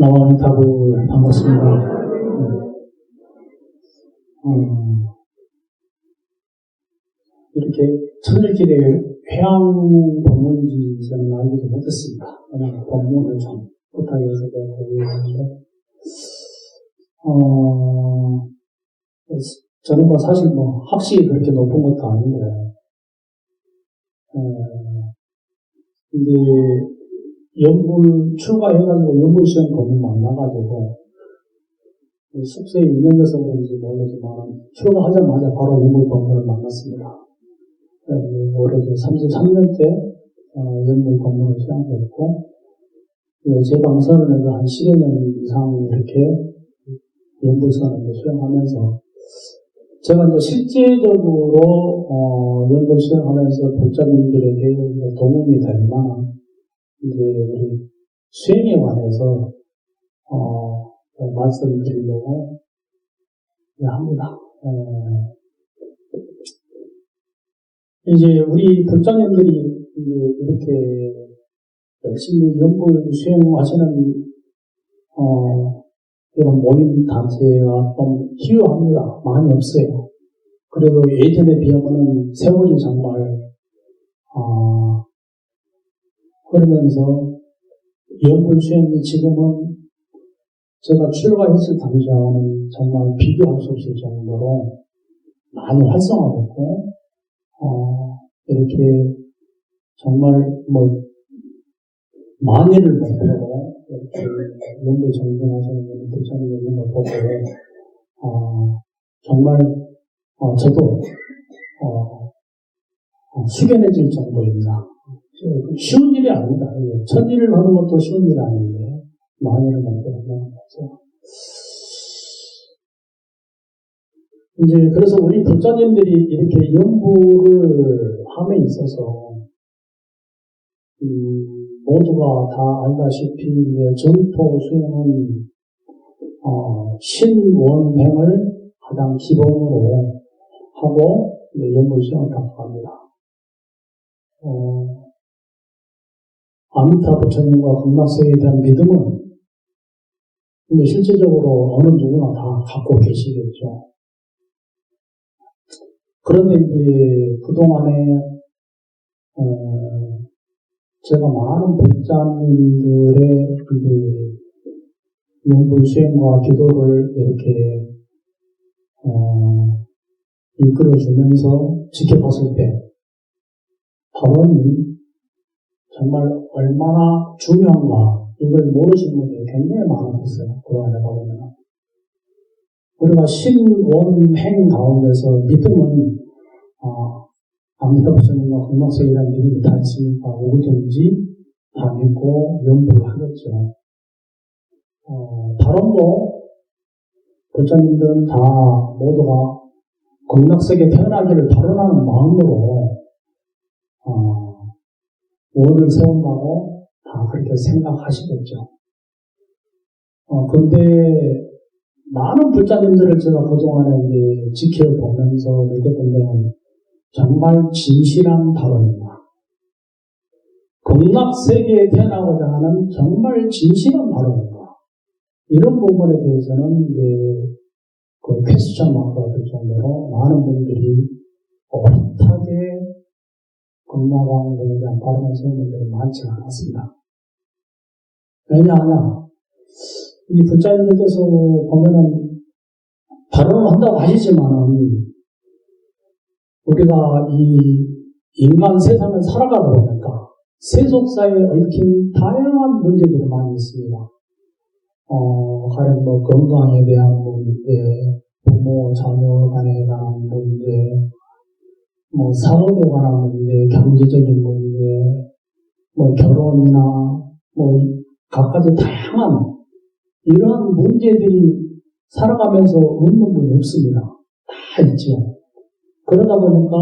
나와미타불 반갑습니다. 이렇게 천일길에 회양 법문인지 저는 알지도 못했습니다. 그냥 법문을 좀 부탁해서 내가 보였는데, 저는 뭐 사실 뭐 학식이 그렇게 높은 것도 아닌데, 이제 연불 출가해가지고 연불 시험 법문 만나가지고 숙소에 2년 돼서 그런지 모르지만 출가하자마자 바로 연불 법문을 만났습니다. 올해 33년째 연불 법문을 수양했고, 제 방선을 해서 한 10여 년 이상 이렇게 연불선을 수행하면서, 제가 이제 실제적으로 연불 수행하면서 불자님들에게 도움이 될 만한 이제 우리 수행에 관해서 말씀드리려고 합니다. 이제 우리 불자님들이 이렇게 열심히 연불 수행하시는 이런 모임 단체가 좀 희유합니다. 많이 없어요. 그래도 예전에 비하면은 세월이 정말 그러면서 연불 수행이 지금은 제가 출가했을 당시하고는 정말 비교할 수 없을 정도로 많이 활성화됐고, 이렇게 정말 만일을 목표로 이렇게 연불 정진하시는 분들 부처님 있는 걸 보고, 정말 저도 숙연해질 정도입니다. 쉬운 일이 아니다. 천일을 하는 것도 쉬운 일이 아닌데, 만일을 목표로 한다는 거죠. 이제, 그래서 우리 불자님들이 이렇게 연불을 함에 있어서, 모두가 다 알다시피, 전토 수행은, 신원행을 가장 기본으로 하고, 연불 수행을 답합니다. 아미타 부처님과 극락세에 대한 믿음은 근데 실제적으로 어느 누구나 다 갖고 계시겠죠. 그런데 이제 그동안에 제가 많은 불자님들의 연불 수행과 기도를 이렇게 이끌어주면서 지켜봤을 때 발언이 정말 얼마나 중요한가 이걸 모르시는 분들이 굉장히 많았었어요. 그동안에 보면 우리가 신원행 가운데서 믿음은 아미타 부처님과 극락세이라는 믿음이 다 있으니까 누구든지 다 믿고 연불을 하겠죠. 발언도 부처님들은 다 모두가 극락세계 태어나기를 발언하는 마음으로 원을 세운다고 다 그렇게 생각하시겠죠. 근데 많은 불자님들을 제가 그동안에 이제 지켜보면서 느꼈던 점은 정말 진실한 발언입니다. 극락세계에 태어나고자 하는 정말 진실한 발언입니다. 이런 부분에 대해서는 이제 그 퀘스천 마크가 될 정도로 많은 분들이 어릿하게 극락왕에 대한 발언을 세운 분들이 많지 않았습니다. 왜냐하냐, 이 불자님들께서 보면은 발언을 한다고 하시지만은 우리가 이 인간 세상을 살아가다 보니까 세속사에 얽힌 다양한 문제들이 많이 있습니다. 가령 건강에 대한 문제, 부모, 자녀 간에 관한 문제, 사업에 관한 문제, 경제적인 문제, 결혼이나, 각가지 다양한 이러한 문제들이 살아가면서 없는 분이 없습니다. 다 있죠. 그러다 보니까,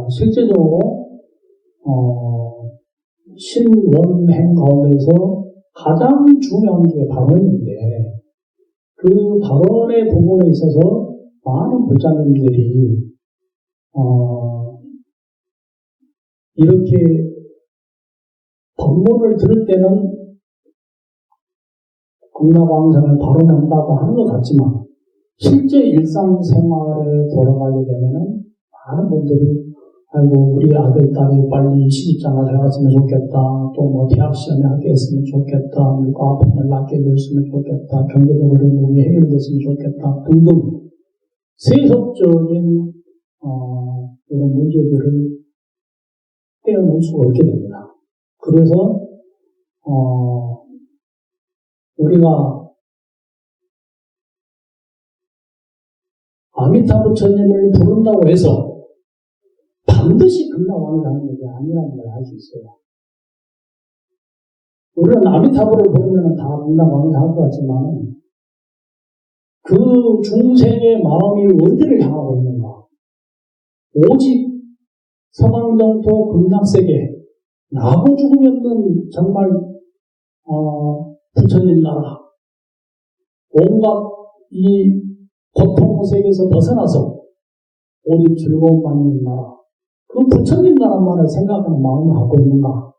실제적으로, 신원행 가운데서 가장 중요한 게 발언인데, 그 발언의 부분에 있어서 많은 불자님들이, 이렇게 법문을 들을 때는 극락왕생을 바로 난다고 하는 것 같지만 실제 일상생활에 돌아가게 되면은 많은 분들이 아이고 우리 아들 딸이 빨리 시집장가 들어갔으면 좋겠다. 또 뭐 대학 시험에 합격했으면 좋겠다. 누가 아픔을 낫게 됐으면 좋겠다. 경제적으로 몸이 해결됐으면 좋겠다. 등등 세속적인 이런 문제들을 떼어놓을 수가 없게 됩니다. 그래서 우리가 아미타 부처님을 부른다고 해서 반드시 극락왕이라는 얘기 아니라는 걸 알 수 있어요. 우리는 아미타불을 부르면 다 극락왕이 할 것 같지만 그 중생의 마음이 어디를 향하고 있는가? 오직 서방정토 극락세계 나고 죽음이 없는 정말 부처님 나라 온갖 이 고통 세계에서 벗어나서 오직 즐거움만 있는 나라 그 부처님 나라만을 생각하는 마음을 갖고 있는가?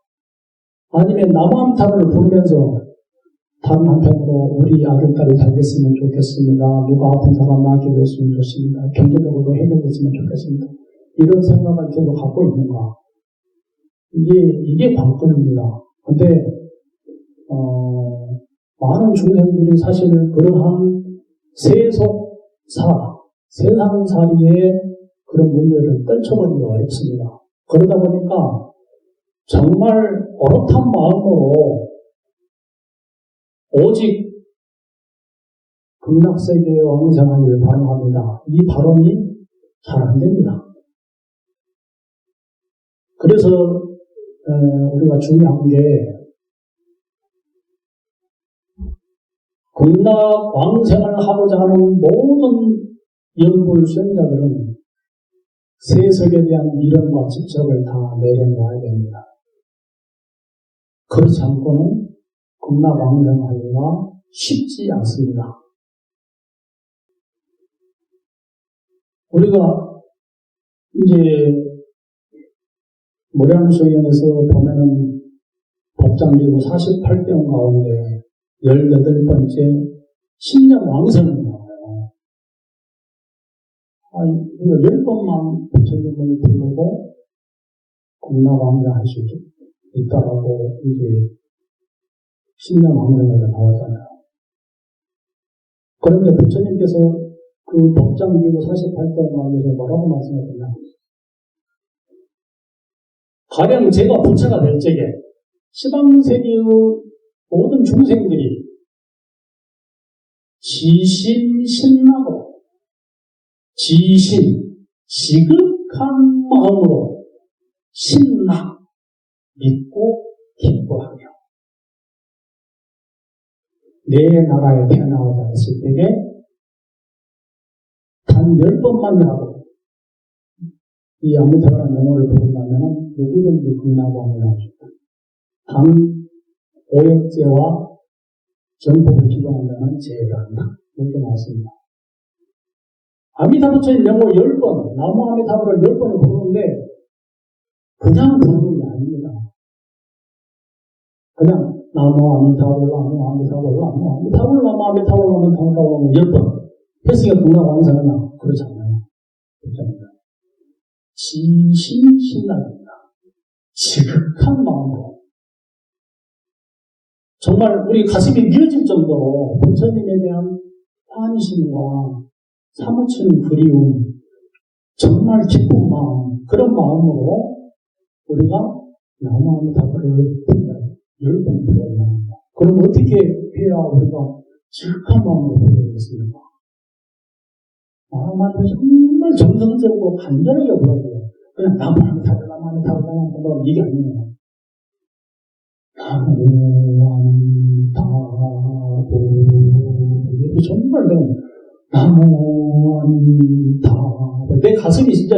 아니면 남한타를 부르면서 다른 한편으로 우리 아들까지 잘 됐으면 좋겠습니다. 누가 아픈 사람 낫게 됐으면 좋습니다. 경제적으로 해결됐으면 좋겠습니다. 이런 생각을 계속 갖고 있는가? 이게 관건입니다. 근데 많은 중생들이 사실 그러한 세상살이의 그런 문제를 떨쳐버리기가 어렵습니다. 그러다 보니까 정말 어긋한 마음으로 오직 극락세계의 왕생하기를 바람합니다. 이 발언이 잘 안 됩니다. 그래서 우리가 중요한 게 극락 왕생을 하고자 하는 모든 연불 수행자들은 세속에 대한 미련과 집착을 다 내려놓아야 됩니다. 그렇지 않고는 극락 왕생하기가 쉽지 않습니다. 우리가 이제 모량수행에서 보면은 법장기구 48병 가운데 18번째 신년 왕생이 나와요. 이거 10번만 부처님을 부르고 극락 왕생할 수 있다라고 이제 신년 왕생에서 나오잖아요. 그런데 부처님께서 그 법장기구 48병 가운데서 뭐라고 말씀하셨냐? 가령 제가 부처가 될 적에 시방세계의 모든 중생들이 지신신나고 지극한 마음으로 신나 믿고 기뻐하며 내 나라에 태어나고자 했을 때에 단 10번만이라도 이 아미타불라는 명호를 부른다면 누구든지 극락왕을 할 수 있다. 단 5역제와 정법을 기반한다면 제외를 한다. 이렇게 나왔습니다. 아미타부처의 명호 10번, 나무 아미타불을 10번을 부르는데 그냥 부르는 게 아닙니다. 그냥 나무 아미타불, 나무 아미타불, 나무 아미타불, 나무 아미타불, 나무 아미타불 10번 했으니까 극락왕생하냐? 그렇지 않아요. 그렇지 않아요. 지신신납입니다. 지극한 마음으로 정말 우리 가슴이 미어질 정도로 부처님에 대한 환심과 사무치는 그리움, 정말 기쁜 마음, 그런 마음으로 우리가 나무아미타불을 10번 불러야 합니다. 그럼 어떻게 해야 우리가 지극한 마음으로 부르겠습니까? 마음한테 정말 정성스럽고 간절하게 불러야 돼요. 그냥 나무아미타불, 나무아미타불, 나무아미타불 이게 아니에요. 나무아미타불 이렇게 정말 나무아미타불 내 가슴이 진짜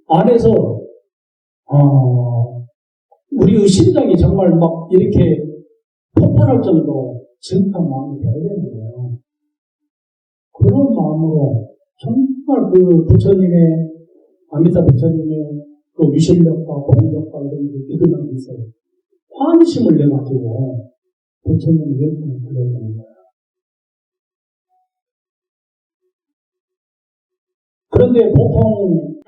안에서 우리의 심장이 정말 막 이렇게 폭발할 정도로 지극한 마음이 되어야 되는 거예요. 그런 마음으로 정말 그 부처님의 아미타 부처님의 그 위실력과 공력과 이런 믿음을 있어요. 환심을 내가지고 부처님을 열심히 불러야 되는 거예요. 그런데 보통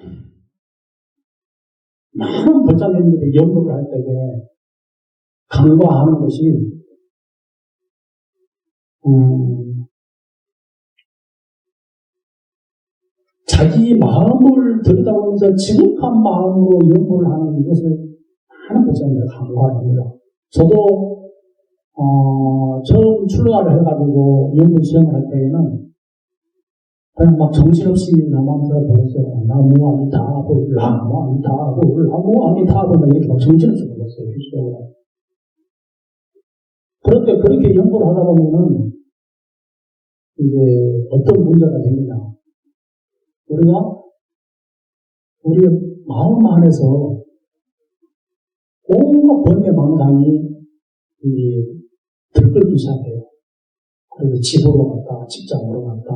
많은 법사님들이 연구를 할 때에 간과하는 것이 자기 마음을 들여다보면서 지극한 마음으로 연구를 하는 이것을 많은 법사님들이 간과합니다. 저도 처음 출가를 해가지고 연구 시험을 할 때에는 그냥 막 정신없이 나만서 불렀어요. 나무아미타불, 나무아미타불, 나무아미타불 이렇게 막 정신없이 불렀어요. 실수로. 그런데 그렇게 연구를 하다 보면은 이제 어떤 문제가 됩니다. 우리가 우리의 마음 안에서 온갖 번뇌망상이 들끓기 시작해요. 그래서 집으로 갔다, 직장으로 갔다,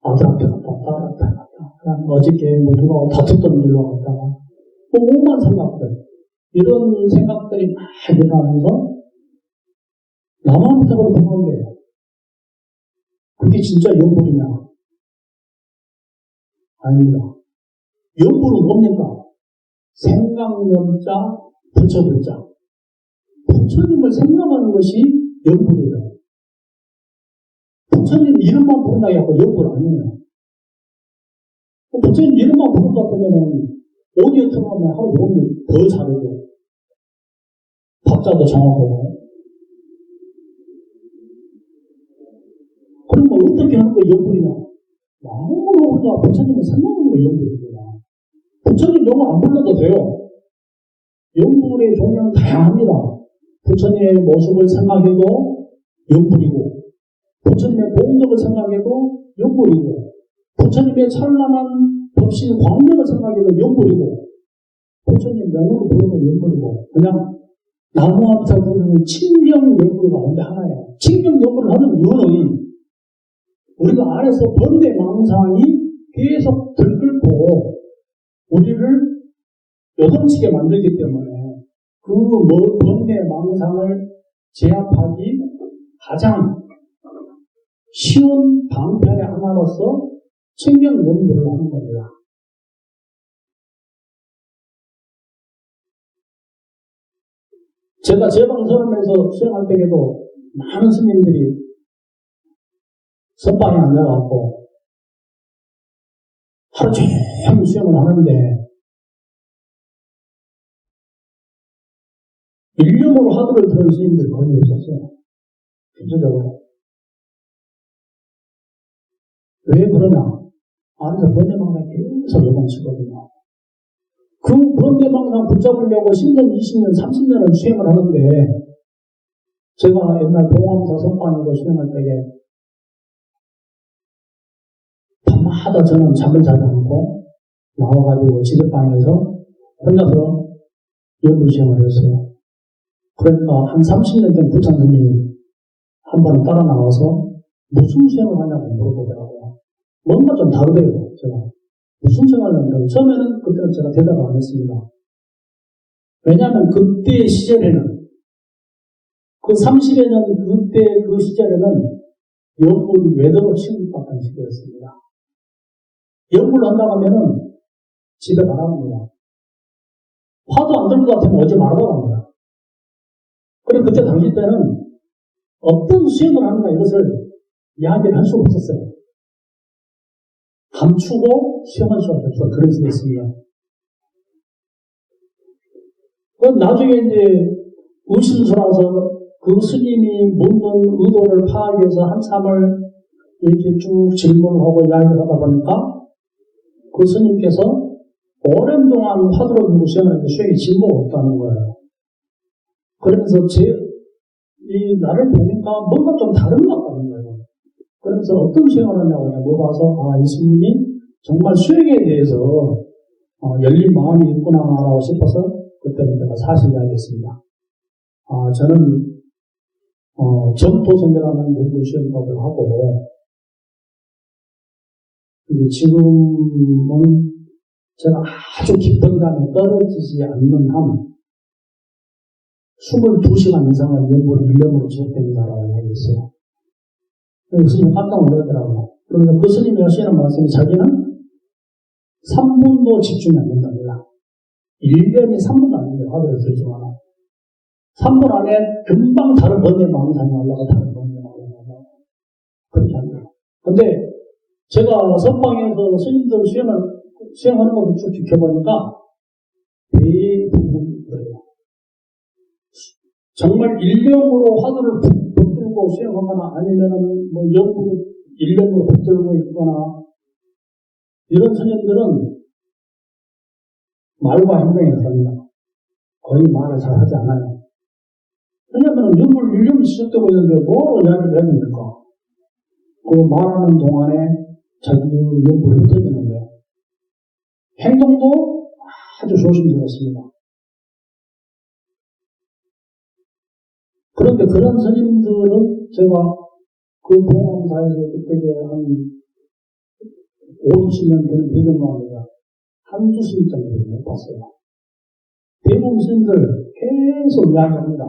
아들 앞에 갔다, 딸 앞에 갔다, 그냥 어저께 누가 다퉜던 일로 갔다가, 온갖 생각들, 이런 생각들이 막 일어나면서 나만 부탁으로 보는 거예요. 그게 진짜 연불이냐? 아닙니다. 연불은 뭡니까? 생각념자, 부처불자. 부처님을 생각하는 것이 연불이에요. 부처님 이름만 부른다고 해서 연불 아니에요. 부처님 이름만 부른 것 같으면 오디오 틀어놓으면 하루 종일 더 잘하고 밥자도 정하고 그럼 어떻게 하는 거 연불이냐? 마음으로 우리가 부처님을 생각하는 거 연불입니다. 부처님 영어 안 불러도 돼요. 연불의 종류는 다양합니다. 부처님의 모습을 생각해도 연불이고 부처님의 공덕을 생각해도 연불이고 부처님의 찬란한 법신 광명을 생각해도 연불이고 부처님 명으로 부르는 연불이고 그냥 나무함사 부르는 칭명 연불 가운데 하나예요. 칭명 연불을 하는 이유는 우리가 안에서 번뇌 망상이 계속 들끓고 우리를 요동치게 만들기 때문에 그 번뇌 망상을 제압하기 가장 쉬운 방편의 하나로서 칭명 연구를 하는 겁니다. 제가 제방선언에서 수행할 때에도 많은 스님들이 선방에 앉아갖고 하루 종일 수행을 하는데 일념으로 하드를 들은 스님들이 거의 없었어요. 전체적으로. 왜 그러냐? 안에서 번뇌망상이 계속 요동치거든요. 그 번뇌망상 붙잡으려고 10년, 20년, 30년을 수행을 하는데 제가 옛날 봉암사 선방에서 수행할 때에 밤마다 저는 잠을 자지 않고 나와가지고 지대방에서 혼자서 연구시험을 했어요. 그러니까 한 30년 된 부천 스님이 한 번 따라 나와서 무슨 수행을 하냐고 물어보더라고요. 뭔가 좀 다르대요, 제가. 무슨 수행을 하냐고. 처음에는 그때는 제가 대답을 안 했습니다. 왜냐하면 그때 시절에는 그 30여 년 그때 그 시절에는 연불이 외도로 취급받던 시절이었습니다. 연불을 한다고 하면은 집에 가랍니다. 화도 안 들 것 같으면 어제 말하고 합니다. 그리고 그때 당시 때는 어떤 수행을 하는가 이것을 이야기를 할 수가 없었어요. 감추고 수행할 수가 없어서 그런 식이 있습니다. 나중에 이제 의심스러워서 그 스님이 묻는 의도를 파악해서 위해서 한참을 이렇게 쭉 질문하고 이야기를 하다 보니까 그 스님께서 오랜 동안 화두를 들고 수행하는데 수행이 진보가 없다는 거예요. 그러면서 나를 보니까 뭔가 좀 다른 것 같다는 거예요. 그러면서 어떤 수행을 하냐고 물어봐서 이 스님이 정말 수행에 대해서 열린 마음이 있구나라고 싶어서 그때는 제가 사실 이야기했습니다. 저는 점토선이라는 연구 수행법을 하고 근데 지금은 제가 아주 깊은 잠에 떨어지지 않는 한 22시간 이상을 연구를 1년으로 지속됩니다라고 이야기했어요. 그 스님이 깜짝 놀라더라고요. 그러면서 그 스님이 하시는 말씀이 자기는 3분도 집중이 안 된답니다. 1년이 3분도 안 됩니다. 화두를 들지만 3분 안에 금방 다른 번뇌 망상이 올라가 다른 번뇌 망상이 올라가 그렇게 합니다. 근데 제가 선방에서 스님들 수행하는 것을 쭉 지켜보니까 대부분 그래요. 정말 일념으로 화두를 붙들고 수행하거나 아니면은 뭐 영으로 일념으로 붙들고 있거나 이런 스님들은 말과 행동이 다릅니다. 거의 말을 잘 하지 않아요. 왜냐하면 일념이 시작되고 있는데 뭐로 이야기를 해야 됩니까? 그 말하는 동안에 자기 연구를 흩어지는데 행동도 아주 조심스럽습니다. 그런데 그런 스님들은 제가 그 봉암사에서 그때 한 50년 되는 배경가운데가 한두 스님 정도 못 봤어요. 대부분 스님들 계속 이야기합니다.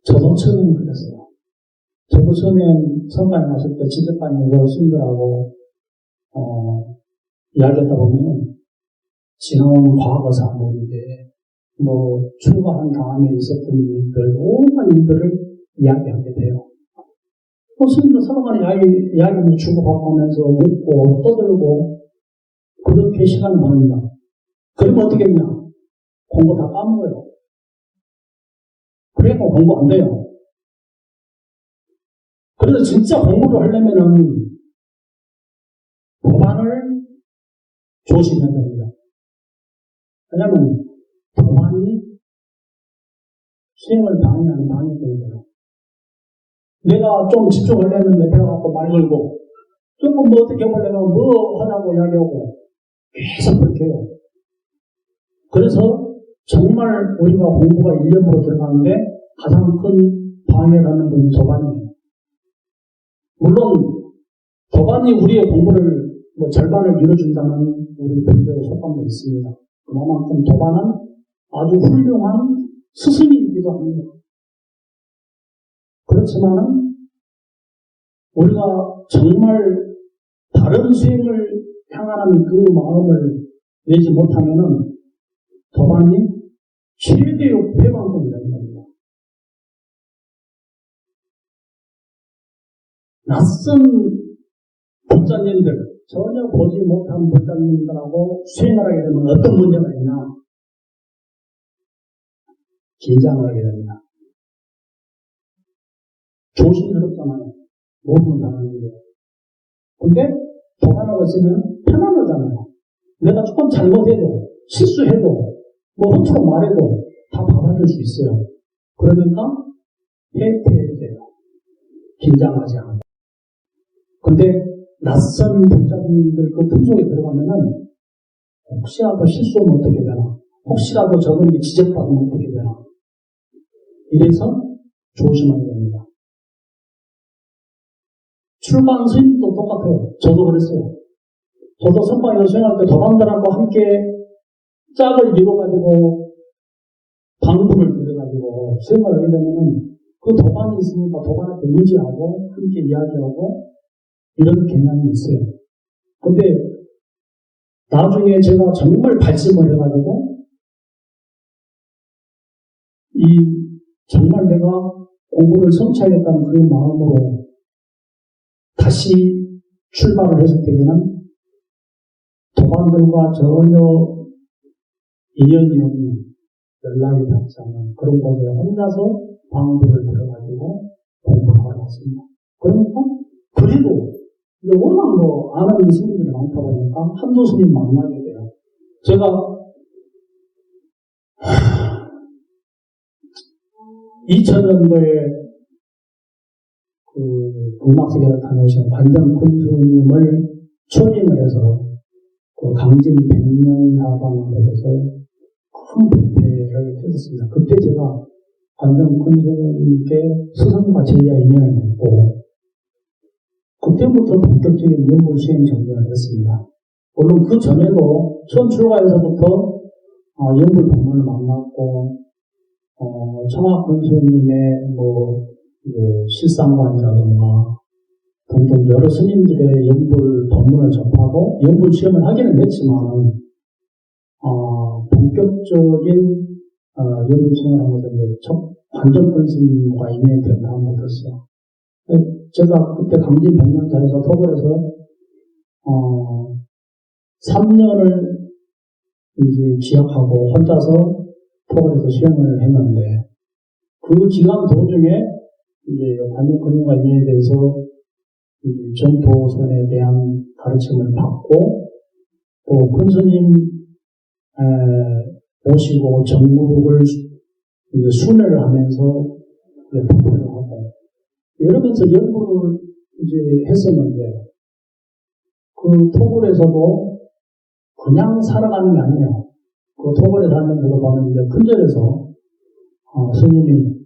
저도 처음에는 그랬어요. 저도 처음엔 선반에 갔을 때 지적반에서 스님들하고 이야기하다 보면 지나온 과거 사물인데 뭐 출가한 다음에 있었던 일들, 온갖 일들을 이야기하게 돼요. 스님들 서로 간에 이야기를 주고받으면서 웃고 떠들고 그렇게 시간을 보냅니다. 그러면 어떻게 했냐? 공부 다 까먹어요. 그러니까 공부 안 돼요. 그래서 진짜 공부를 하려면은 도반을 조심해야 됩니다. 왜냐면 도반이 수행을 방해하는 방해거든요. 내가 좀 집중을 했는데 배워갖고 말 걸고 조금 뭐 어떻게 해보려면 뭐 하자고 이야기하고 계속 그렇게 해요. 그래서 정말 우리가 공부가 일념으로 들어가는데 가장 큰 방해라는 건 도반이에요. 물론 도반이 우리의 공부를 뭐 절반을 이뤄준다는 우리 분들의 속담도 있습니다. 그만큼 도반은 아주 훌륭한 스승이기도 합니다. 그렇지만은 우리가 정말 다른 수행을 향하는 그 마음을 내지 못하면은 도반이 최대의 회방권이 되는 겁니다. 낯선 불자님들, 전혀 보지 못한 불자님들하고 수행을 하게 되면 어떤 문제가 있냐? 긴장을 하게 됩니다. 조심스럽잖아요. 모든 사람인데. 근데 도반하고 있으면 편안하잖아요. 내가 조금 잘못해도, 실수해도, 뭐 헛으로 말해도 다 받아줄 수 있어요. 그러니까 해태해져요. 긴장하지 않아요. 근데 낯선 불자분들 그 틈속에 들어가면은 혹시라도 실수하면 어떻게 되나? 혹시라도 저분이 지적받으면 어떻게 되나? 이래서 조심해야 됩니다. 출반 스님도 똑같아요. 저도 그랬어요. 저도 선방에서 수행할 때 도반들하고 함께 짝을 이뤄가지고 방문을 들여가지고 수행을 하게 되면은 그 도반이 있으니까 도반한테 의지하고 함께 이야기하고 이런 개념이 있어요. 근데 나중에 제가 정말 발심을 해가지고 정말 내가 공부를 성취하겠다는 그 마음으로 다시 출발을 했을 때에는 도반들과 전혀 인연이 없는 연락이 닿지 않는 그런 곳에 혼자서 방부를 들어가지고 공부를 하러 왔습니다. 그러니까 그래도 워낙 아는 스님들이 많다 보니까 한두 스님 만나게 돼요. 제가 2000년도에 음악세계를 다녀오신 관정군수님을 초빙을 해서 그 강진 100년사방에서 큰 부패를 했었습니다. 그때 제가 관정군수님께 스승과 제자 인연을 맺고 그때부터 본격적인 연불 수행 정리를 했습니다. 물론 그 전에도 처음 출가에서부터 연불 법문을 만났고 청학군수님의 실상관이라든가 동종 여러 스님들의 연불 법문을 접하고 연불 시험을 하기는 했지만 본격적인 연불 시험을 한 것은 관정권 스님과 인연이 된 다음부터였어요. 제가 그때 강진 백년사에서 토벌에서 3년을 이제 지역하고 혼자서 토벌에서 시험을 했는데 그 기간 도중에 이제 관정권과 인연에 대해서 정토선에 대한 가르침을 받고 또 큰 스님 모시고 정무를 순회를 하면서 법회를 하고 이러면서 연구를 이제 했었는데 그 토굴에서도 그냥 살아가는 게 아니에요. 그 토굴에 다니는 데도 보면 이제 큰절에서 스님이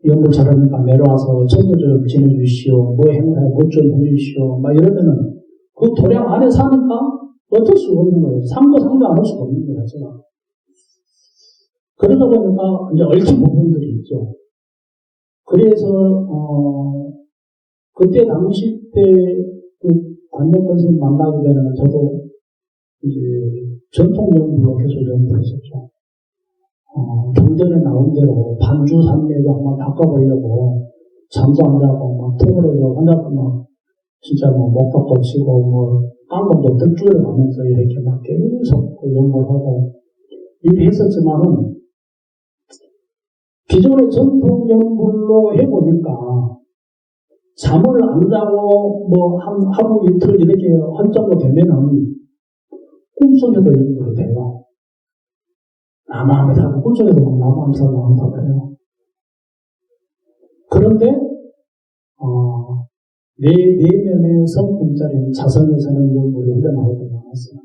연구 잘하니까 내려와서 천도 좀 지내주시오, 뭐 행사에 못 좀 해주시오, 막 이러면은 그 도량 안에 사니까 어쩔 수가 없는 거예요. 상도 안 할 수가 없는 거예요, 제가. 그러다 보니까 이제 얽힌 부분들이 있죠. 그래서 그때 당시 때 그 관념 선생님 만나게 되면 저도 이제 전통 연구로 계속 연구를 했었죠. 경전에 나온 대로 반주 삼례도 한번 바꿔보려고 잠도 안 자고 막 토벌해서 혼자서 막 진짜 뭐 목각도 치고 뭐 깡금도 뜰줄을 가면서 이렇게 막 계속 연구를 하고 이렇게 했었지만은 기존의 전통 연구로 해보니까 잠을 안 자고 뭐 하루 이틀 이렇게 한 정도 되면은 꿈속에도 연구를 돼요. 남아함에 살고 꿈속에서 막 남아함에 살고 한다고 해요. 그런데 내면의 성품자리인 자성에서는 연구를 흘러나오지 않았어요.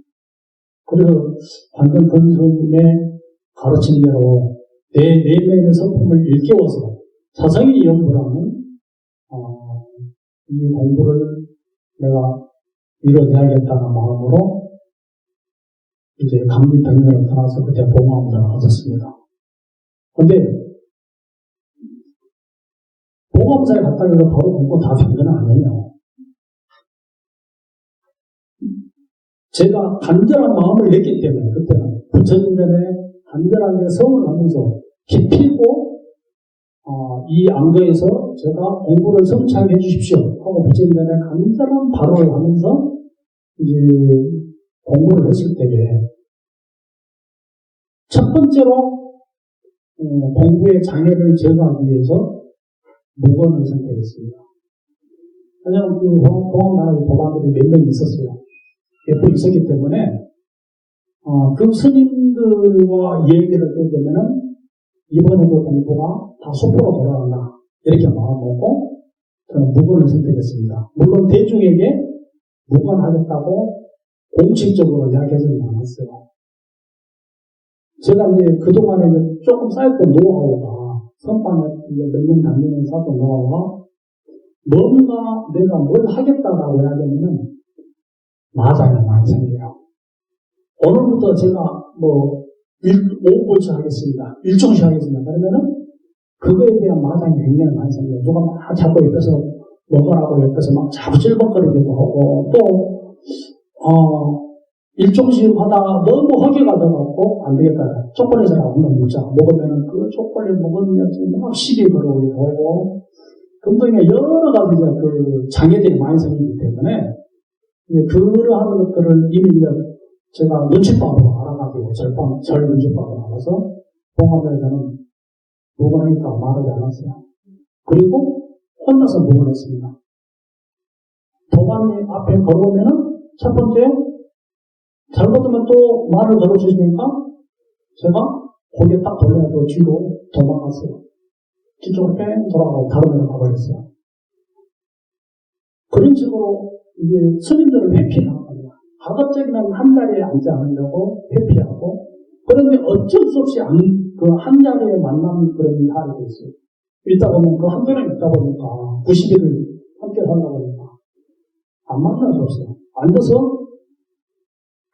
그래서 관전 권수님의 가르침대로 내 내면의 성품을 일깨워서 자성의 연구라는 이 공부를 내가 이뤄내야겠다는 마음으로 이제 강진 백년을 떠나서 그때 봉화무단을 얻었습니다. 근데 봉화무사에 갔다 해서 바로 공부 다 된 건 아니에요. 제가 간절한 마음을 냈기 때문에 그때는 부처님 전에 간절하게 성을 하면서 깊이고 이 안거에서 제가 공부를 성취하게 해주십시오 하고 부처님 전에 간절한 발언을 하면서 이제 공부를 했을 때에 첫 번째로 공부의 장애를 제거하기 위해서 무건을 선택했습니다. 왜냐하면 그 공항나라의 도반들이 몇 명 있었어요. 몇 분 있었기 때문에 그 스님들과 얘기를 하게 되면은 이번에도 공부가 다 수포로 돌아간다 이렇게 마음먹고 저는 무건을 선택했습니다. 물론 대중에게 무건하겠다고 공식적으로 이야기하지는 않았어요. 제가 이제 그동안에 조금 쌓였던 노하우가 선방에 몇 년 다니면서 쌓였던 노하우가 뭔가 내가 뭘 하겠다라고 이야기하면은 마장이 많이 생겨요. 오늘부터 제가 뭐 5분씩 하겠습니다. 1종씩 하겠습니다. 그러면은 그거에 대한 마장이 굉장히 많이 생겨요. 누가 막 자꾸 옆에서 먹으라고 옆에서 막 자꾸 찔벅거리기도 하고 또 1종씩 하다가 너무 허기가 들어갖고 안 되겠다. 초콜릿을 한번 먹자. 먹으면은 그 초콜릿 먹으면 막 시비 걸어오기도 하고 등등의 여러 가지 그 장애들이 많이 생기기 때문에 그러한 것들을 이미 제가 눈칫밥으로 알아가지고 절 눈칫밥으로 알아서 봉화문에서는 무건하니까 말하지 않았어요. 그리고 혼자서 무건했습니다. 도반님 앞에 걸어오면은 첫 번째 잘못하면 또 말을 걸어주시니까 제가 고개 딱 돌려서 뒤로 도망갔어요. 뒤쪽으로 뺑 돌아가고 다른 데로 가버렸어요. 그런 식으로 이제 스님들을 회피하는 겁니다. 가급적이면 한 자리에 앉지 않으려고 회피하고 그런데 어쩔 수 없이 그 한 자리에 만나는 그런 일이 있어요. 있다 보면 그 한 자리에 있다 보니까 90일을 함께 살다 보니까 안 만날 수 없어요. 앉아서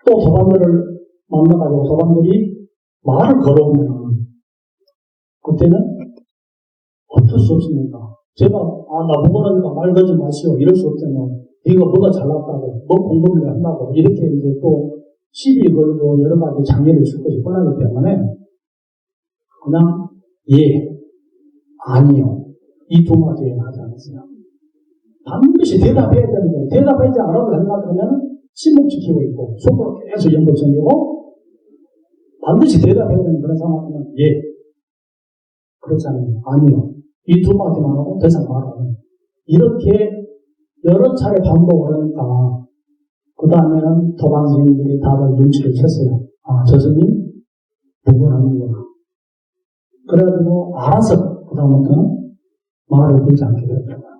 또 도반들을 만나가지고 도반들이 말을 걸어오면 그때는 어쩔 수 없으니까 제가, 나보고는 말 걸지 마시오. 이럴 수 없잖아요. 네가 뭐가 잘났다고, 뭐 공부를 한다고, 이렇게 이제 또 시비 걸고 여러 가지 장애를 줄 것이 뻔하기 때문에, 그냥, 예, 아니요. 이 두 마디에 하지 않았어요. 반드시 대답해야 되는데, 대답하지 않아도 된다 그러면 침묵지키고 있고, 속으로 계속 연구 정리고, 반드시 대답해야 되는 그런 상황이면, 예. 그렇잖아요. 아니요. 이 두 마디만 하고 더 이상 말하는. 이렇게 여러 차례 반복을 하니까, 그 다음에는 도반 스님들이 다른 눈치를 챘어요. 저 스님, 부근하는구나. 그래가지고, 알아서, 그 다음부터는 말을 걸지 않게 되더라고요.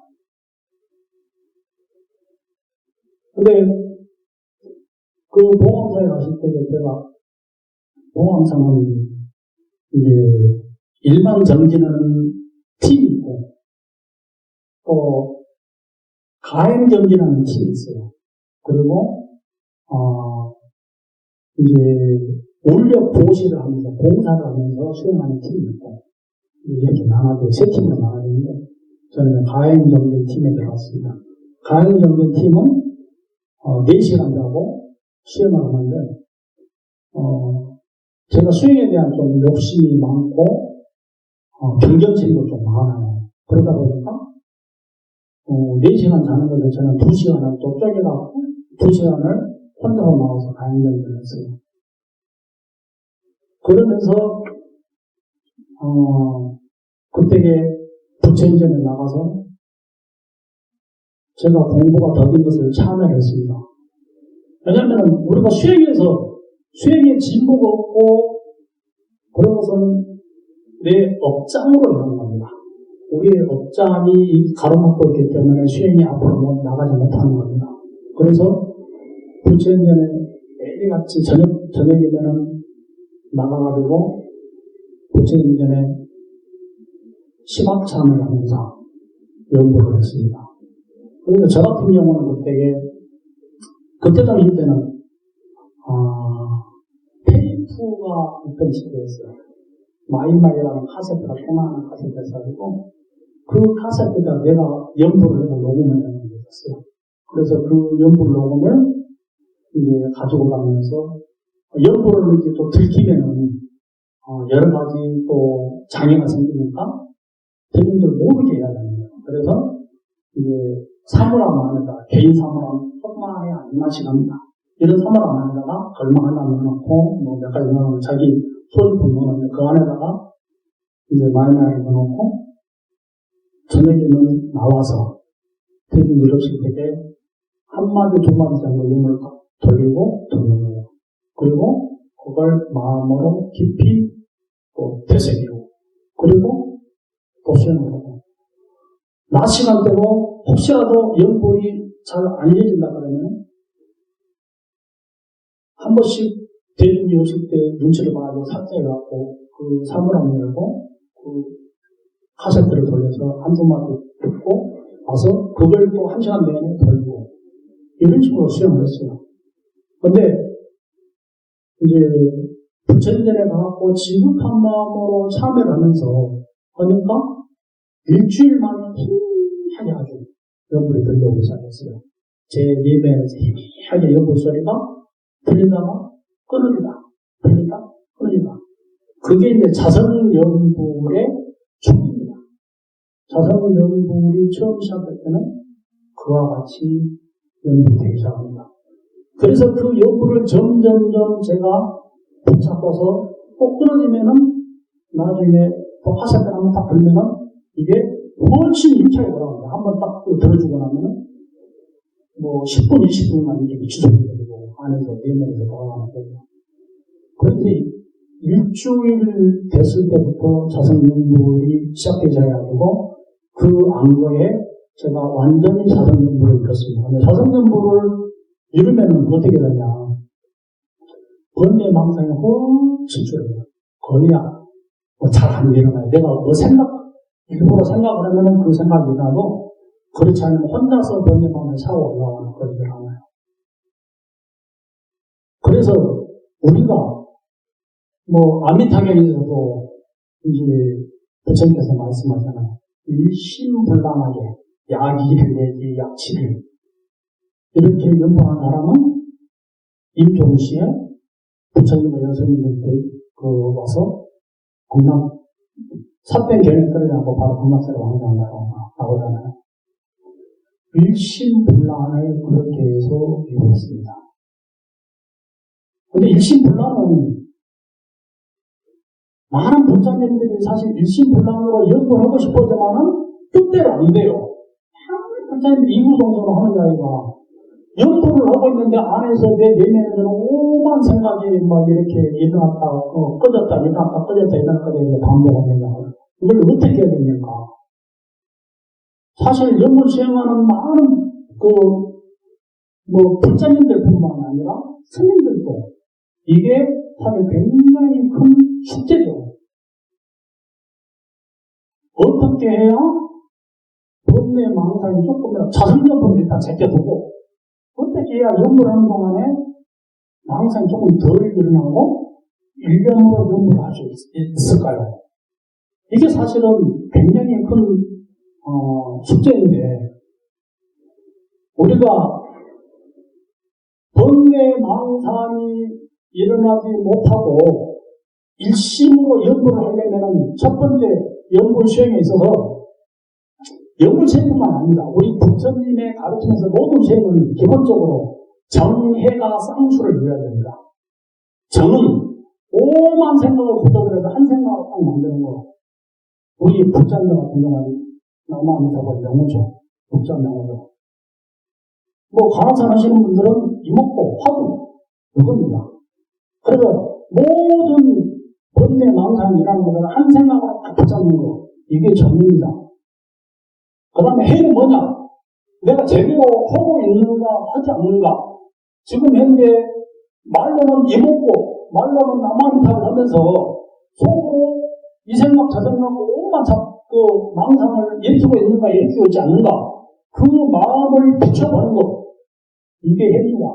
근데, 그 봉황사에 갔을 때 제가, 봉황사는 이제, 일반 정진하는 팀이 있고, 또, 가행 정진하는 팀이 있어요. 그리고, 이제, 원력 보시를 하면서, 봉사를 하면서 수행하는 팀이 있고, 이렇게 나눠져, 세 팀으로 나눠지는데, 저는 가행 정진 팀에 들어갔습니다. 가행 정진 팀은, 4시간 자고 수행을 하는데, 제가 수행에 대한 좀 욕심이 많고, 경쟁심도 좀 많아요. 그러다 보니까, 4시간 자는 것을 저는 2시간을 또 쪼개갖고, 2시간을 혼자서 나와서 가행정진을 했어요. 그러면서, 그때에 부처인전에 나가서, 제가 공부가 더딘 것을 참여했습니다. 왜냐하면 우리가 수행에 진보가 없고, 그런 것은 내 업장으로 이런 겁니다. 우리의 업장이 가로막고 있기 때문에 수행이 앞으로 나가지 못하는 겁니다. 그래서 부처인전에 매일같이 저녁이면은 나가가지고 부처인전에 심학참을 하면서 연구를 했습니다. 그래서 저 같은 경우는 그때 당시 때는, 테이프가 있던 시대였어요. 마이마이라는 카세트가 조그마한 카세트가 있어가지고, 그 카세트가 내가 녹음을 해놓은 게 있었어요. 그래서 그 연부 녹음을 이제 가지고 가면서, 연부를 이제 또 들키면은, 여러 가지 또 장애가 생기니까, 대중들 모르게 해야 됩니다. 그래서, 이제, 사물함 안에다, 개인 사물함, 조그마하게 안마씩 합니다. 이런 사물함 안에다가 걸망 하나 넣어놓고, 몇 가지 넣어놓으면 자기 소지품 넣어놓는데, 그 안에다가 이제 마이마이 넣어놓고, 저녁에는 나와서, 대중들 없을 때에 한마디, 두 마디 정도 영을 돌리고 듣는 거예요. 그리고 그걸 마음으로 깊이 또 되새기고, 그리고 또 수행을 하고, 낮 시간대로 혹시라도 연불이 잘 안 이어진다 그러면 한 번씩 대중이 없을 때 눈치를 봐가지고 삭제해갖고 그 사물함을 열고 그 카세트를 돌려서 한두 마디 듣고 와서 그걸 또 1시간 내내 돌리고 이런 식으로 수행을 했어요. 근데 이제 부처인전에 가갖고 지극한 마음으로 참여를 하면서 하니까 일주일 만에 희미하게 아주 연불이 들려오기 시작했어요. 제 예배에서 희미하게 연불 소리가 들리다가 끊어지다, 들리다, 끊어지다. 그게 이제 자성연불의 초기입니다. 자성연불이 처음 시작할 때는 그와 같이 연불이 되기 시작합니다. 그래서 그 연불을 점점점 제가 붙잡고서 꼭 끊어지면은 나중에 또 화살을 한번 딱 들면은 이게 훨씬 힘차게 돌아갑니다. 한번 딱 들어주고 나면은 뭐 10분, 20분만 이렇게 지속이 되고 안에서 내면에서 돌아가는 거죠. 그런데 일주일 됐을 때부터 자성연불이 시작되기 시작해가지고 그 안거에 제가 완전히 자성연불을 잃었습니다. 근데 자성연불을 잃으면은 어떻게 되냐. 번뇌 망상이 훨씬 줄어요. 거의야. 잘 안 일어나요. 내가 일부러 생각을 하면은 그 생각이 나도 그렇지 않으면 혼자서 번뇌 망상이 차고 올라가는 그런 일을 하나요. 그래서 우리가 아미타경에서도 이제 부처님께서 말씀하잖아요. 일심불란하게 약 2일 내지 약 7일 이렇게 연보한 사람은 임종시에 부처님과 여성님들 와서 공남 사변 결례 떨어지고 바로 공남사를 왕래한다고 나오잖아요. 일심불란을 그렇게 해서 이루었습니다. 근데 일심불란은 많은 불자님들이 사실 일심불란으로 연구하고 싶어지만은 뜻대로 안 돼요. 불자님 이구동성을 하는 자리가 연구를 하고 있는데 안에서 내 내면에는 오만 생각이 막 이렇게 일어났다, 꺼졌다, 일어났다, 꺼졌다, 일어났다, 이렇게 반복합니다. 이걸 어떻게 해야 됩니까? 사실 연구 수행하는 많은 불자님들 뿐만 아니라 스님들도 이게 사실 굉장히 큰 숙제죠. 어떻게 해야 번뇌 망상이 조금이라도 자성점을 일단 제껴두고 어떻게 해야 연구를 하는 동안에 망상이 조금 덜 일어나고 일념으로 연구를 할 수 있을까요? 이게 사실은 굉장히 큰 숙제인데 우리가 번뇌 망상이 일어나지 못하고 일심으로 연구를 하려면 첫 번째 연구 수행에 있어서 연구 수행뿐만 아니라 우리 부처님의 가르침에서 모든 수행은 기본적으로 정해가 쌍수를 이뤄야 됩니다. 정은 오만 생각을 굳어들여서 한 생각을 딱 만드는 거. 우리 부처님들 같은 경우는 나무아미타불 명호죠. 부처 명호죠. 간화산 하시는 분들은 이목고 화두 그겁니다. 그래서 모든 번뇌 망상이라는 것은 한 생각으로 딱 붙잡는 거. 이게 정입니다. 그 다음에 해는 뭐냐? 내가 제대로 하고 있는가 하지 않는가? 지금 현재 말로는 이목고 말로는 나무아미타불 하면서 속으로 이 생각 저 생각 온만 망상을 일으키고 있는가 일으키고 있지 않는가? 그 마음을 비춰보는 것. 이게 해입니다.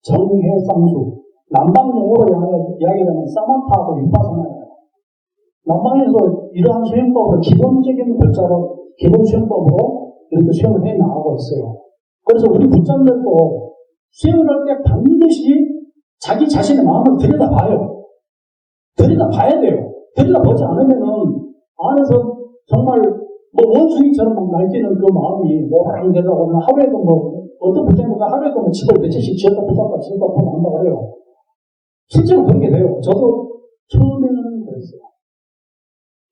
정해쌍수. 남방용어로 이야기하면 사마타하고 위파사나예요. 남방에서 이러한 수행법으로 기본적인 글자로 기본 수행법으로 이렇게 수행을 해 나가고 있어요. 그래서 우리 부자들도 수행을 할 때 반드시 자기 자신의 마음을 들여다봐요. 들여다봐야 돼요. 들여다보지 않으면은 안에서 정말 원숭이처럼 막 날뛰는 그 마음이 모랑되다고 하면 하루에도 어떤 부자님과 하루에도 집을 며칠씩 지었다 부쌌다 지었다 부쌌다 한다고 그래요. 실제로 그렇게 돼요. 저도 처음에는 그랬어요.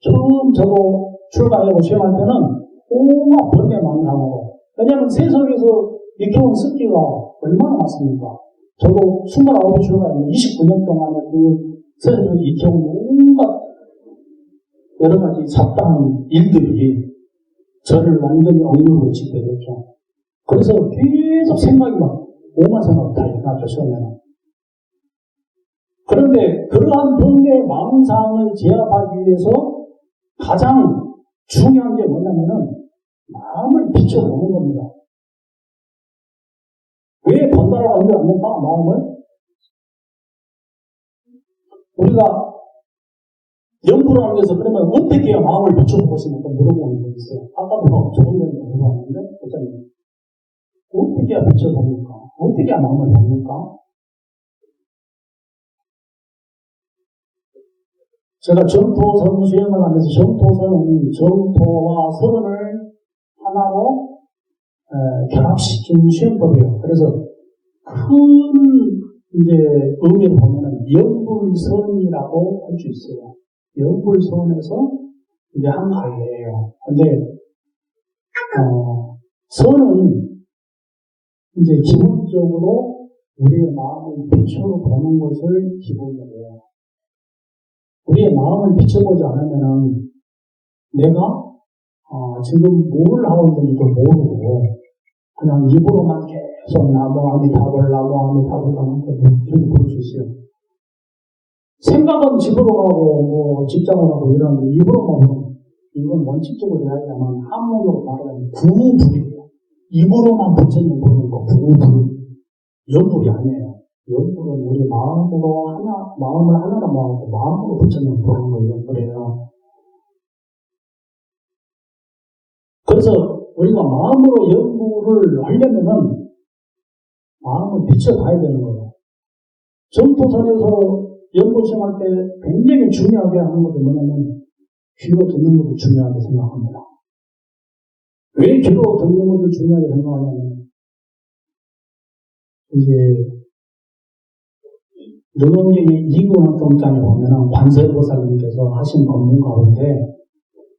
처음 저도 출가하고 수행할 때는 온갖 번뇌 망상하고 왜냐하면 세상에서 익혀온 습기가 얼마나 많습니까? 저도 29에 출가했는데 29년 동안에 그 세상에 익혀온 온갖 여러 가지 잡다한 일들이 저를 완전히 억누르고 짓게 됐죠. 그래서 계속 생각이 막 오만 생각이 다 일어났죠, 처음에는. 그런데 그러한 번뇌 망상을 제압하기 위해서 가장 중요한 게 뭐냐면은 마음을 비춰보는 겁니다. 왜 번다라고 하면 안 될까? 마음을? 우리가 연구를 하기 위해서 그러면 어떻게 해야 마음을 비춰보고 싶습니까? 물어보는 게 있어요. 아까도 좋은 데는 물어봤는데, 부장님. 어떻게 해야 비춰봅니까? 어떻게 해야 마음을 봅니까? 제가 정토선 수행을 하면서 정토선은 정토와 선을 하나로 결합시킨 수행법이에요. 그래서 큰 의미를 보면은 연불선이라고 할 수 있어요. 연불선에서 한 갈래예요. 근데 선은 기본적으로 우리의 마음을 비춰보는 것을 기본으로 해요. 우리의 마음을 비춰보지 않으면은 내가 지금 뭘 하고 있는지도 모르고 그냥 입으로만 계속 나무아미타불 하는 거 이렇게 부를 수 있어요. 생각은 집으로 가고 직장을 하고 이러는데 입으로만 하면 이건 원칙적으로 이야기하면 한문으로 말하면 구불이에요. 입으로만 부처님 부르는 거 구불. 연불이 아니에요. 연불은 우리 마음을 하나로 모아서 마음으로 부처님 부르는 거 연불이에요. 그래서 우리가 마음으로 연구를 하려면은 마음을 비춰봐야 되는 거예요. 전도선에서 연구 시험할 때 굉장히 중요하게 하는 것이 뭐냐면 귀로 듣는 것을 중요하게 생각합니다. 왜 귀로 듣는 것을 중요하게 생각하냐면 이제 르렁경의 이근원통장에 보면은 관세보살님께서 하신 법문 가운데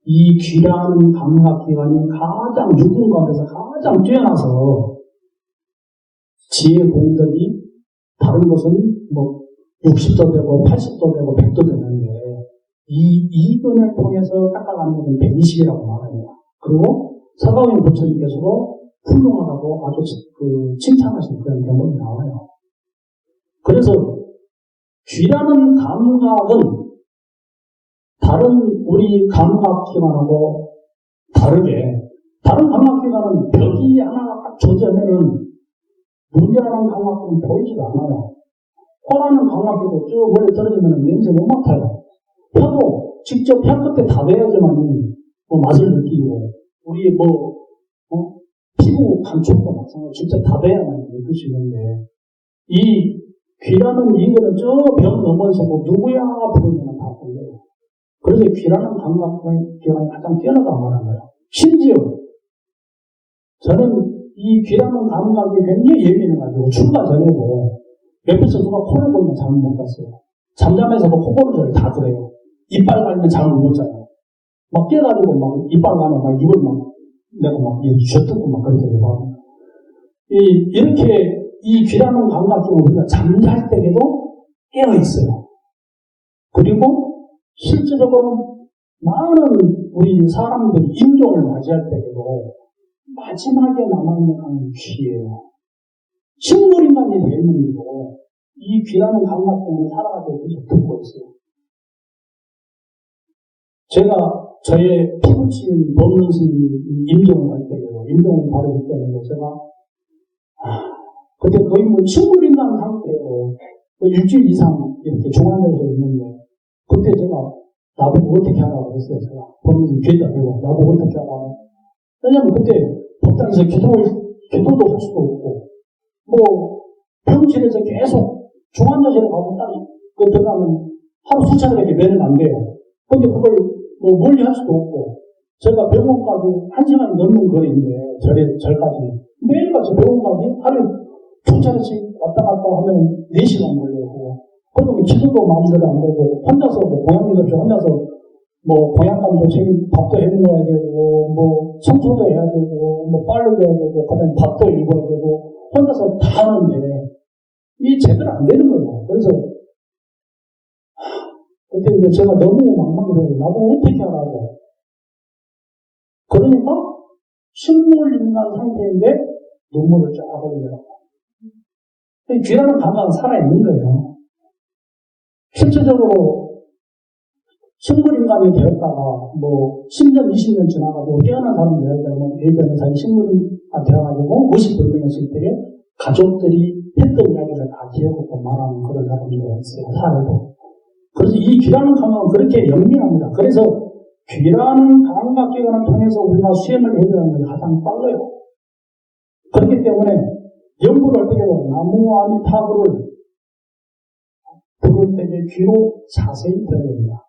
이 귀라는 감각기관이 가장 육군 가운데서 가장 뛰어나서 지혜 공덕이 다른 것은 뭐 60도 되고 80도 되고 100도 되는데 이 이근을 통해서 깎아가는 것은 120이라고 말합니다. 그리고 서가모니 부처님께서도 훌륭하다고 아주 칭찬하신 그런 경험이 나와요. 그래서 귀라는 감각은 다른 우리 감각기관하고 다르게 다른 감각기관은 벽이 하나가 딱 존재하면은 눈이라는 감각은 보이지가 않아요. 코라는 감각기도 쭉 멀리 떨어지면 냄새 못 맡아요. 혀도 직접 혀 끝에 다 대야지만 뭐 맛을 느끼고 우리 피부 감촉도 마찬가지로 직접 다 대야만 느낄 수 있는데 이 귀라는 이거는 저 벽 넘어서 누구야 부르면 다 보여요. 그래서 귀라는 감각기관이 가장 뛰어나다고 말하는 거예요. 심지어 저는 이 귀라는 감각이 굉장히 예민해가지고 출가 전에도 옆에서 누가 코를 골면 잠을 못 잤어요. 잠잠해서도 코골이를 다 들어요. 이빨 갈면 잠을 못 자요. 막 깨가지고 막 이빨 가면 막 이걸 막 내가 막 쥐어뜯고 막 그렇게 되고 이렇게 이 귀라는 감각기는 우리가 잠잘 때에도 깨어있어요. 그리고 실제적으로 많은 우리 사람들이 임종을 맞이할 때에도 마지막에 남아있는 감이 귀예요. 식물인간이 되었는데도 이 귀라는 감각 때문에 살아가고 계속 듣고 있어요. 제가 저의 피부치인 법문스님 임종을 할 때에도 임종을 받을 때는 제가 그때 거의 뭐 식물인간 상태로 일주일 이상 이렇게 중환자에서 있는데 그때 제가 나보고 어떻게 하라고 그랬어요. 제가 법문스님 귀에다 대고 나보고 어떻게 하라고. 왜냐면 그때 법당에서 기도도 할 수도 없고 뭐 병실에서 계속 중환자실에 가고 딱 들어가면 하루 수차례밖에 면은 안 돼요. 근데 그걸 뭐 멀리 할 수도 없고 제가 병원까지 1시간 넘는 거리인데 절까지 매일같이 병원까지 하루에 2차례씩 왔다 갔다 하면 4시간 걸려요. 그러면 기도도 마음대로 안 되고 혼자서 뭐 고향일 없이 혼자서 뭐 고향감도 책임 밥도 해 먹어야 되고 뭐 청소도 해야 되고 뭐 빨래도 해야 되고 그다음에 밥도 읽어야 되고 혼자서 다 하는데 이 제대로 안 되는 거예요. 그래서 그때 이제 제가 너무 막막해서 나보고 어떻게 하라고. 그러니까 식물인간 상태인데 눈물을 쫙 흘리더라고. 귀라는 감각은 살아있는 거예요. 실제적으로 식물인간이 되었다가 뭐 10년, 20년 지나가지고 깨어난 사람이 되었다면 예전에 자기 식물인간 되어가지고 의식불명했을 때 가족들이 했던 이야기를 다 기억하고 말하는 그런 사람들이 있어요. 살아도. 그래서 이 귀라는 감각은 그렇게 영리합니다. 그래서 귀라는 감각기관을 통해서 우리가 수행을 해줘야 하는 게 가장 빨라요. 그렇기 때문에 연구를 어떻게 해요? 나무아미타불을 부를 때 귀로 자세히 들어야 됩니다.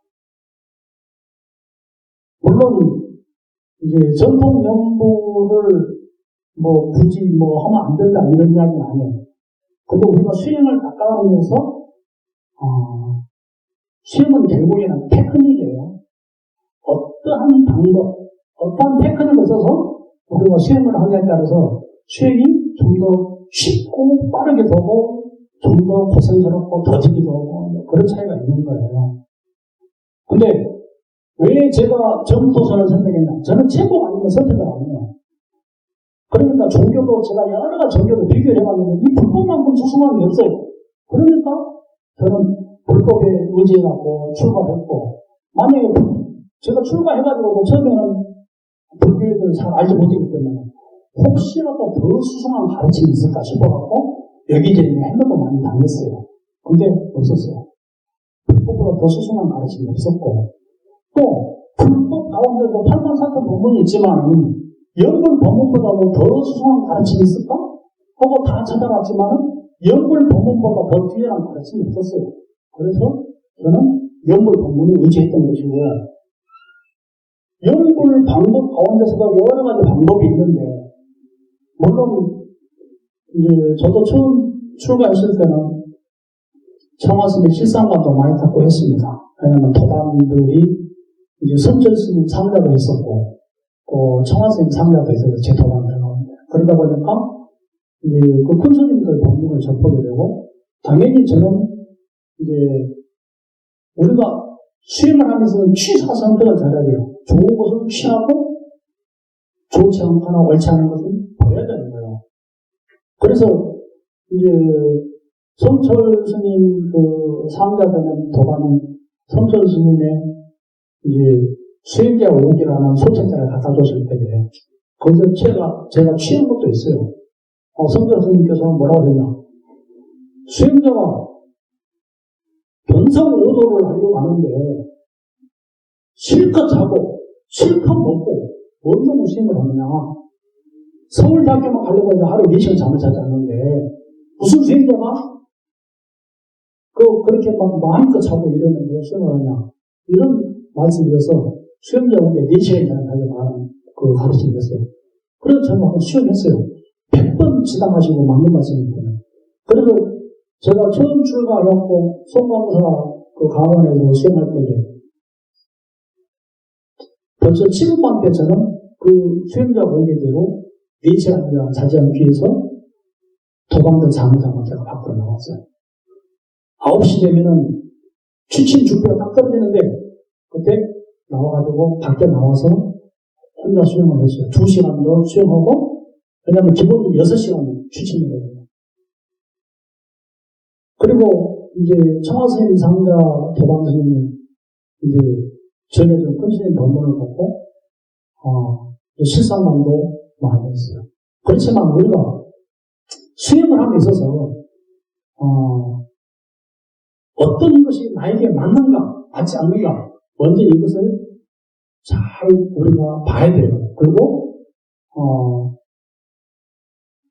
물론 이제 전통 연구를 뭐 굳이 뭐 하면 안 된다 이런 이야기는 아니에요. 근데 우리가 수행을 닦아가면서 수행은 결국에는 테크닉이에요. 어떠한 방법, 어떠한 테크닉을 써서 우리가 수행을 하냐에 따라서 수행이 좀 더 쉽고 빠르게 되고 좀 더 고생스럽고 더디기도 하고 그런 차이가 있는 거예요. 근데 왜 제가 전도선을 선택했냐? 저는 제복 아니면 선택을 안 해요. 그러니까 종교도 제가 여러 가지 종교도 비교를 해봤는데 이 불법만큼 수승한 게 없어요. 그러니까 저는 불법에 의지해갖고 출가했고 만약에 제가 출가해가지고 처음에는 불교를 잘 알지 못했기 때문에 혹시라도 더 수승한 가르침이 있을까 싶어갖고 여기저기 핸드도 많이 다녔어요. 근데 없었어요. 불법보다 더 수승한 가르침이 없었고 또 불법 가운데도 8만 4천 법문이 있지만 영불 법문보다도 더 수상한 가르침이 있을까? 하고 다 찾아봤지만은 영불 법문보다 더 뛰어난 가르침이 없었어요. 그래서 저는 영불 법문을 의지했던 것이고, 영불 방법 가운데서도 여러 가지 방법이 있는데, 물론 이제 저도 처음 출가했을 때는 청하스님의 실상관도 많이 갖고 했습니다. 왜냐하면 도반들이 이제 선절 스님 상자도 있었고, 또 청하스님 상자도 있어서 제 도반들 가운데. 그러다 보니까 이제 그 큰 스님들 법문을 접하게 되고, 당연히 저는 이제 우리가 수행을 하면서 취사 선택을 잘해야 돼요. 좋은 것을 취하고 좋지 않거나 옳지 않은 것을 버려야 되는 거예요. 그래서 이제 성철 스님 그 상자되는 도반은 성철 스님의 이제 수행자 오기라는 소책자를 갖다 줬을 때에 거기서 제가 취한 것도 있어요. 성철 스님께서는 뭐라고 했냐? 수행자가 변성오도를 하려고 하는데 실컷 자고 실컷 먹고 뭔 수행을 하느냐? 서울대학교만 가려고 해서 하루 4시간 잠을 자지 않는데 무슨 수행자가 그렇게 막 마음껏 자고 이러는데 수행을 하냐? 이런 말씀드려서 수행자에게 4시간 자는 하려고 하는 그 가르침이 됐어요. 그래서 저는 한번 수행했어요. 100번 지당하시고 맞는 말씀입니다. 그래서 제가 처음 출가하였고 송강사 그 강원에서 수행할 때에 벌써 7번 때 저는 그 수행자 공개대로 4시간 자지 않기 위해서 도방도 잠을 제가 밖으로 나왔어요. 9시 되면은 취침 주표가 딱 떨어지는데 그때 나와가지고 밖에 나와서 혼자 수행을 했어요. 2시간 더 수행하고, 왜냐면 기본적으로 6시간 취침이거든요. 그리고 이제 청하스님 상자 도방스님이 이제 전에 좀 큰 스님 법문을 보고 실상만도 많이 했어요. 그렇지만 우리가 수행을 함에 있어서 어떤 것이 나에게 맞는가 맞지 않는가 먼저 이것을 잘 우리가 봐야 돼요. 그리고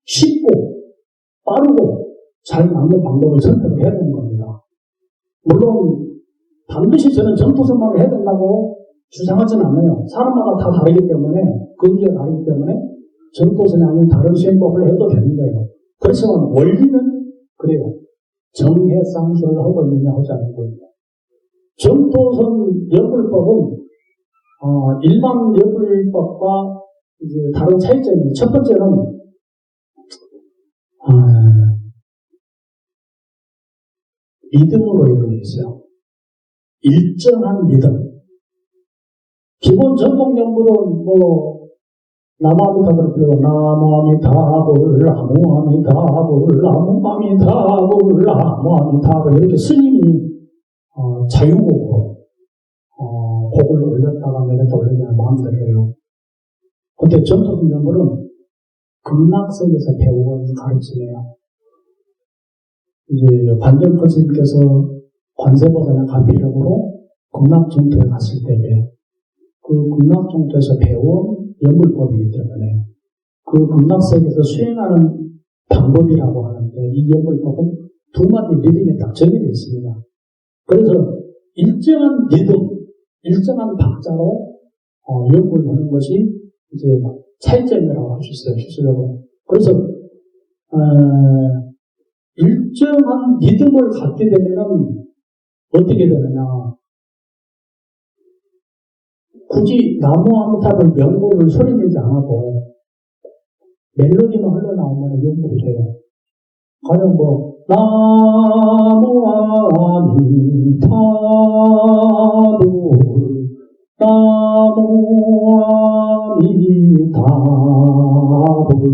쉽고 빠르고 잘 맞는 방법을 선택을 해야 되는 겁니다. 물론 반드시 저는 전투선만을 해야 된다고 주장하지는 않아요. 사람마다 다 다르기 때문에, 근기가 다르기 때문에 전투선이 아닌 다른 수행법을 해도 되는 거예요. 그렇지만 원리는 그래요. 정해상수를 하고 있느냐 하지 않는 겁니다. 전투선 역불법은 일반 역불법과 이제 다른 차이점이, 첫 번째는 리듬으로 이루어져 있어요. 일정한 리듬. 기본 전통 연불은 나무아미타불을 부르고 나무아미타불 이렇게 스님이 자유곡으로 곡을 올렸다가 내렸다 올렸다가 마음대로 해요. 근데 전통 연불은 극락성에서 배우는 가르침이에요. 이제 관전포 스님께서 관세보다는 간피력으로 극락정토에 갔을 때에 그 극락정토에서 배운 연불법이기 때문에 그 극락세계에서 수행하는 방법이라고 하는데 이 연불법은 두 마디 리듬에 딱 정해져 있습니다. 그래서 일정한 리듬, 일정한 박자로 연불을 하는 것이 이제 차이점이라고 할 수 있어요. 기술적으로. 그래서 일정한 리듬을 갖게 되면 어떻게 되느냐. 굳이 나무아미타불 명곡을 소리내지 않아도 멜로디만 흘러나오면 연불이 돼요. 가령 나무아미타불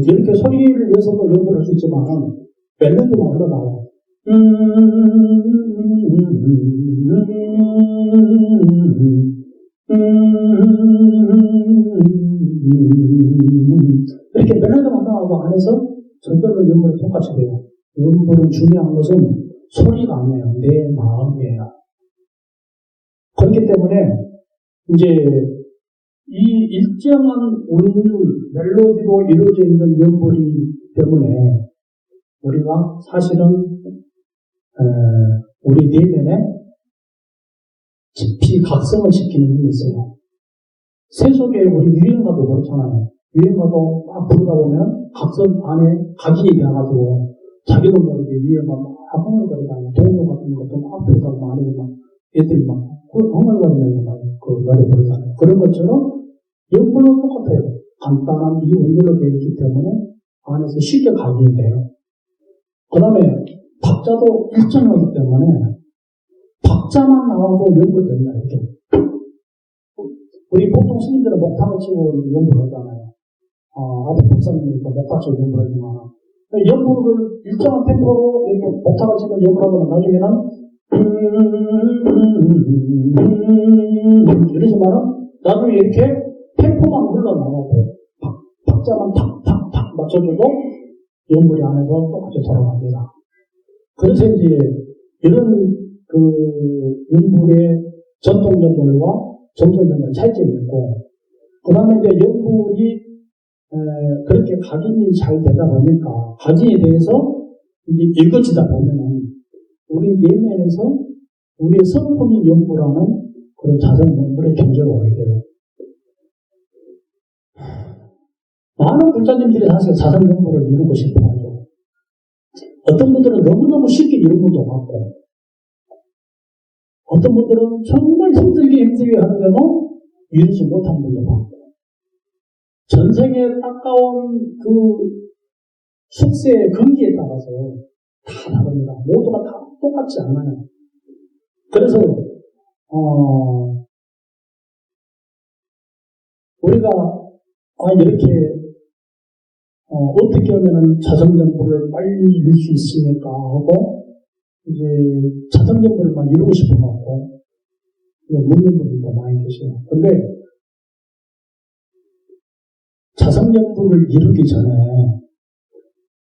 이렇게 소리를 내서도 연불할 수 있지만 멜로디만 흘러나와요. 이렇게 멜로디만 나오고 안에서 절대로 연불이 똑같이 돼요. 연불은 중요한 것은 소리가 아니에요. 내 마음이에요. 그렇기 때문에 이제 이 일정한 운율, 멜로디로 이루어져 있는 연불이기 때문에 우리가 사실은 우리 내면에 깊이 각성을 시키는 힘이 있어요. 세속에 우리 유행가도 그렇잖아요. 유행가도 막 부르다 보면 각성 안에 각인이 돼가지고 자기도 모르게 유행가 막 흥얼거리다니 동요 같은 것도 막 부르다고 막 애들이 막 흥얼거리는 그 노래 부르잖아요. 그런 것처럼 연불은 똑같아요. 간단한 이 운율로 되어 있기 때문에 안에서 쉽게 각인이 돼요. 그 다음에 박자도 일정하기 때문에 박자만 나오고 연불됩니다. 이렇게. 우리 보통 스님들은 목탁을 치고 연불하잖아요. 앞에 법사님들도 목탁 치고 연불하지만 연불을 일정한 템포로 이렇게 목탁을 치면 연불하면 나중에는 이러지만은 나중에 이렇게 템포만 흘러나오고 박자만 탁탁탁 맞춰주고 연불이 안에서 똑같이 돌아갑니다. 그래서 이제 이런 그 연불의 전통 연불과 정통 연불의 차이점이 있고, 그 다음에 이제 연불이 그렇게 각인이 잘 되다 보니까 각인에 대해서 이제 읽어지다 보면은 우리 내면에서 우리의 성품이 연불하는 그런 자성 연불의 경제가 오게 돼요. 많은 불자님들이 사실 자성 연불을 이루고 싶어 하죠. 어떤 분들은 너무너무 쉽게 이룬 분도 많고, 어떤 분들은 정말 힘들게 하는데도 이루지 못한 분도 많고, 전생에 따가운 그 숙세의 근기에 따라서 다 다릅니다. 모두가 다 똑같지 않아요. 그래서 우리가 이렇게 어떻게 하면 자성연불을 빨리 이룰 수 있습니까? 하고 이제 자성연불만 이루고 싶어갖고 묻는 분들도 많이 계세요. 근데 자성연불을 이루기 전에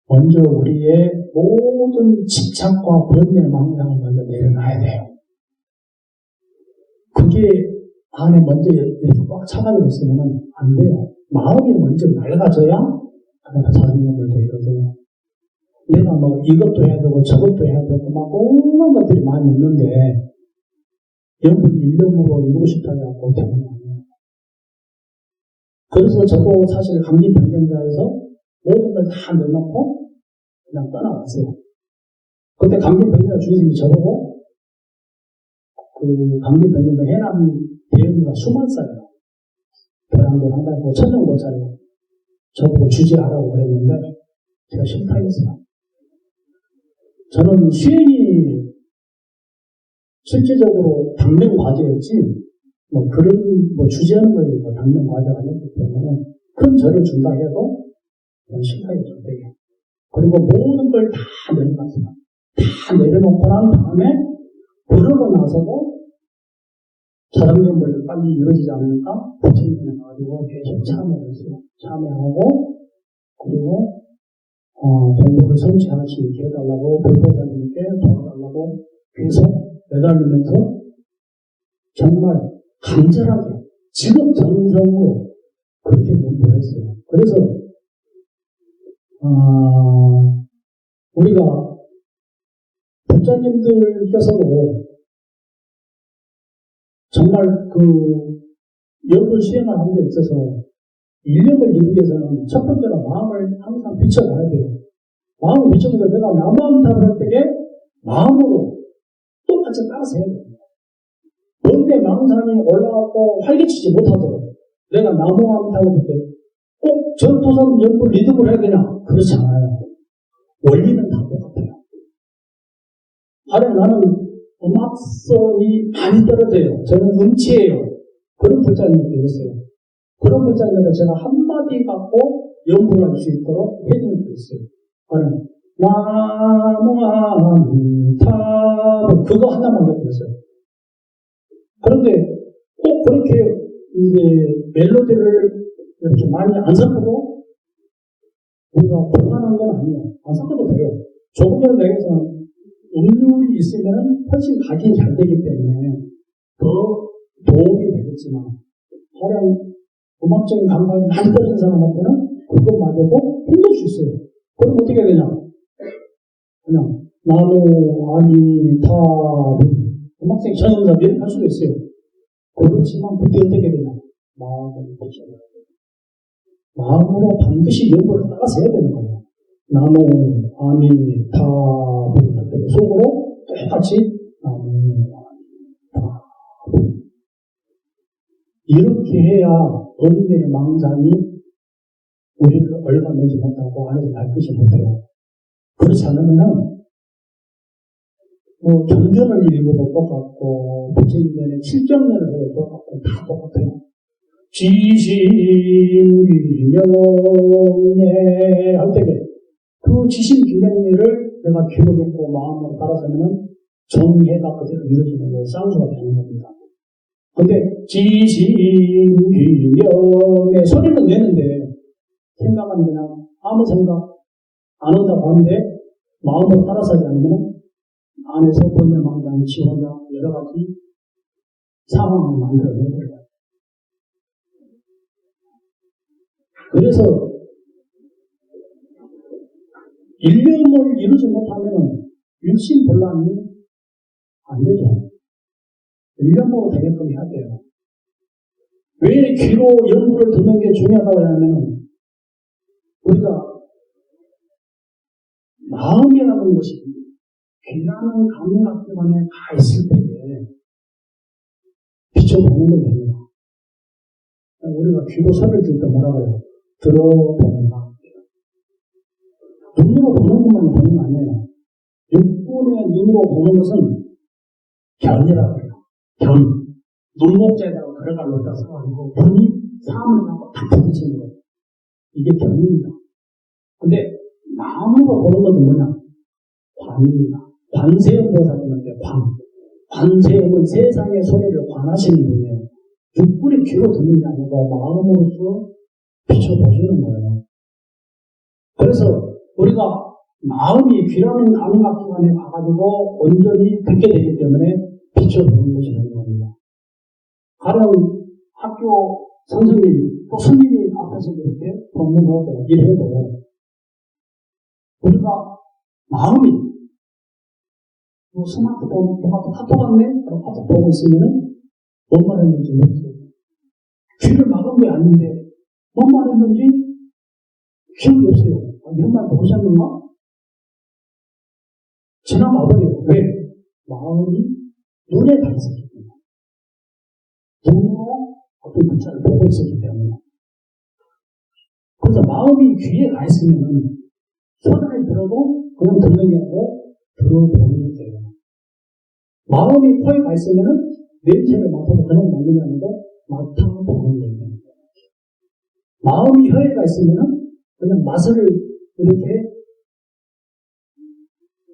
먼저 우리의 모든 집착과 번뇌의 망상을 먼저 내려놔야 돼요. 그게 안에 먼저 이렇게 꽉 차가지고 있으면 안 돼요. 마음이 먼저 맑아져야 그러니까 자성연불도 이루어져요. 내가 뭐 이것도 해야 되고 저것도 해야 되고 막 온갖 것들이 많이 있는데 연불 일념으로 이루고 싶다 해갖고 되는 거 아니에요. 그래서 저도 사실 감기병변자에서 모든 걸 다 내놓고 그냥 떠나갔어요. 그때 감기병변자 주인님이 저보고 그 감기병변자 해남 대응이가 20살이에요. 벼랑도 한 달고 천정보살이고 저보고 주지하라고 그랬는데 제가 싫다했어요. 저는 수행이 실질적으로 당면 과제였지 뭐 그런 주제하는 거에 당면 과제가 아니었기 때문에 큰 절을 준다 해도 저는 싫다했죠. 되게. 그리고 모든 걸 다 내려놨어요. 다 내려놓고 난 다음에 그러고 나서도 자성연불이 빨리 이루어지지 않으니까 부처님에 나가지고 계속 참여를 했어요. 참여하고 그리고 공부를 성취할 수 있게 해달라고 불보사님께 도와달라고 계속 매달리면서 정말 간절하게 직업정성으로 그렇게 공부를 했어요. 그래서 우리가 부처님들께서도 정말 그 연불 수행을 하는 데 있어서 일념을 이루기 위해서는 첫 번째로 마음을 항상 비춰가야 돼요. 마음을 비춰서 내가 나무암탑을 할 때에 마음으로 똑같이 따라서 해야 됩니다. 번뇌 망상이 올라가고 활개치지 못하도록 내가 나무암탑을 할 때 꼭 전토선 연불 리듬을 해야 되냐? 그렇지 않아요. 원리는 다 똑같아요. 하여 나는 음악성이 많이 떨어져요. 저는 음치예요. 그런 불자님들이 있어요. 그런 불자님들 제가 한마디 갖고 연불을 할 수 있도록 해주는 게 있어요. 저는 나무암탑 그거 하나만 해드렸어요. 그런데 꼭 그렇게 이제 멜로디를 이렇게 많이 안 섞어도 우리가 불안한 건 아니에요. 안 섞어도 돼요. 조금 전에 얘기해서 음률이 있으면 훨씬 각이 잘 되기 때문에 더 도움이 되겠지만 가령 음악적인 감각이 많이 떨어진 사람한테는 그것마저도 힘들 수 있어요. 그럼 어떻게 해야 되냐? 그냥 나무, 아니, 타, 음악적인 전염사 미흡할 수도 있어요. 그렇지만 그때 어떻게 되냐? 마음으로 붙여야 돼요. 마음으로 반드시 연구를 따라서 해야 되는 거예요. 나무, 아니, 타, 속으로 똑같이 나무, 아니, 타. 이렇게 해야 언내의 망상이 우리를 얼간내지 못하고 안에서 밟히지 못해요. 그렇지 않으면은 경전을 읽어도 똑같고 부처님의 칠정면을 해도 똑같고 다 똑같아요. 지신균영예 할 때에 그 지신균영예를 내가 귀로 듣고 마음으로 따라서면은 정해가 그대로 이루어지는 거예요. 쌍수가 되는 겁니다. 근데 지신균영예 소리는 내는데 생각은 그냥 아무 생각 안 한다고 하는데 마음으로 따라서 하지 않으면 안에서 번뇌 망상이 지원자 여러 가지 상황을 만들어내는 거예요. 그래서 일념을 이루지 못하면 일심본란이 안 되죠. 일념으로 되게끔 해야 돼요. 왜 귀로 연구를 듣는 게 중요하다고 하냐면 우리가 마음이라는 것이 귀라는 감각기관에 가 있을 때에 비춰보는 게 됩니다. 우리가 귀로 소리를 들을 때 뭐라고 해요? 들어본다. 눈으로 보는 것만이 보는 거 아니에요. 육본의 눈으로 보는 것은 견이라고 해요. 견. 눈목자에다가 걸어갈 놓다 써가지고 견이 사람을 하고 다 부딪히는 거예요. 이게 견입니다. 근데 마음으로 보는 것은 뭐냐? 관입니다. 관세음보살님한테 관세음은 세상의 소리를 관하시는 분이에요. 육군이 귀로 듣는 게 아니고 마음으로서 비춰보시는 거예요. 그래서 우리가 마음이 귀라는 감각기관에 가가지고 온전히 듣게 되기 때문에 비춰보는 것이 되는 겁니다. 가령 학교 선생님, 또 스님이 앞에서 이렇게 법문하고 일해도 우리가 마음이 스마트폰, 뭔가 카톡 왔네? 그럼 카톡 보고 있으면은 뭔 말했는지 모르겠어요. 귀를 막은 게 아닌데 뭔 말했는지 기억이 없어요. 이런 말 모르셨는가? 지나가버려요. 왜? 마음이 눈에 가 있었기 때문에. 눈으로 어떤 글자를 보고 있었기 때문에. 그래서 마음이 귀에 가 있으면은 소리를 들어도 그냥 듣는 게 아니고 들어보는 거예요. 마음이 코에 가 있으면은 냄새를 맡아서 그냥 먹는 게 아니고 맡아보는 거예요. 마음이 혀에 가 있으면은 그냥 맛을 이렇게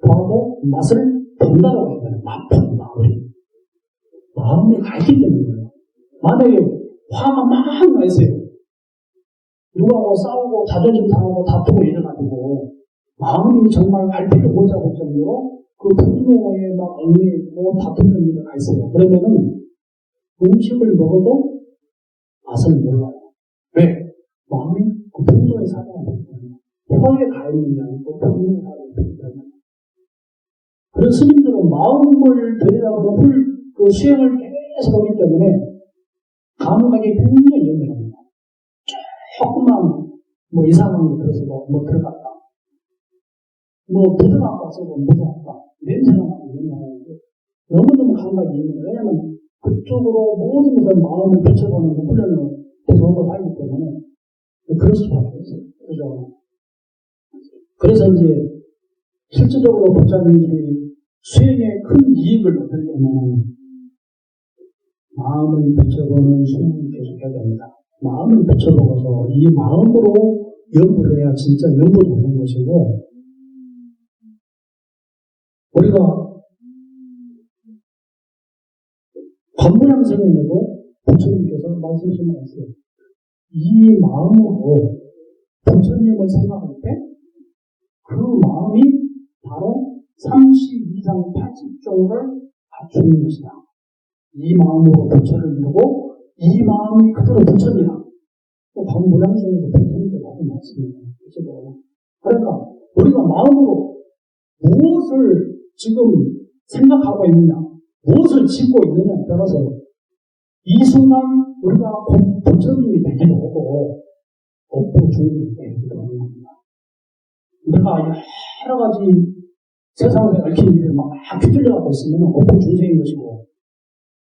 봐도 맛을 본다고 해야 되나? 맛본다. 마음이 가 있기 때문에. 만약에 화가 막 나 있어요. 누구하고 싸우고 자존심 상하고 다투고 이래가지고 마음이 정말 갈피를 못 잡을 정도로 그 분노에 막 얽매이고 다투는 일이 가 있어요. 그러면은 음식을 먹어도 맛을 몰라요. 왜? 마음이 그 분노에 살아가기 때문에. 혀에 가 있는 게 아니고 분노에 살아가기 때문에. 그래서 스님들은 마음을 들이라고 그 수행을 계속 하기 때문에 감각이 굉장히 연결합니다. 조금만 이상한 거 들어서도 들어갔다. 부드러운 써도 무서웠다. 냄새가 나고 너무너무 감각이 있는 거예요. 왜냐하면 그쪽으로 모든 것을 마음을 비춰보는 훈련을 계속 하고 살기 때문에 그럴 수밖에 없어요. 그죠? 그래서 이제 실질적으로 부처님들이 수행에 큰 이익을 얻으려면 마음을 비춰보는 수행을 계속해야 됩니다. 마음을 비춰보고서 이 마음으로 연구를 해야 진짜 연구가 되는 것이고 우리가 관부량 성경에도 부처님께서 말씀하셨어요. 이 마음으로 부처님을 생각할 때 그 마음이 바로 32상 80종을 갖추는 것이다. 이 마음으로 부처를 이루고 이 마음이 그대로 부처니라. 방문양성에서 배우는 게 너무 많습니다. 그렇죠? 그러니까 우리가 마음으로 무엇을 지금 생각하고 있느냐, 무엇을 짓고 있느냐에 따라서 이 순간 우리가 부처님이 되기도 하고 업보 중심이 되기도 하는 겁니다. 내가 여러 가지 세상에 얽힌 일을 막 휘둘려가고 있으면 업보 중생인 것이고,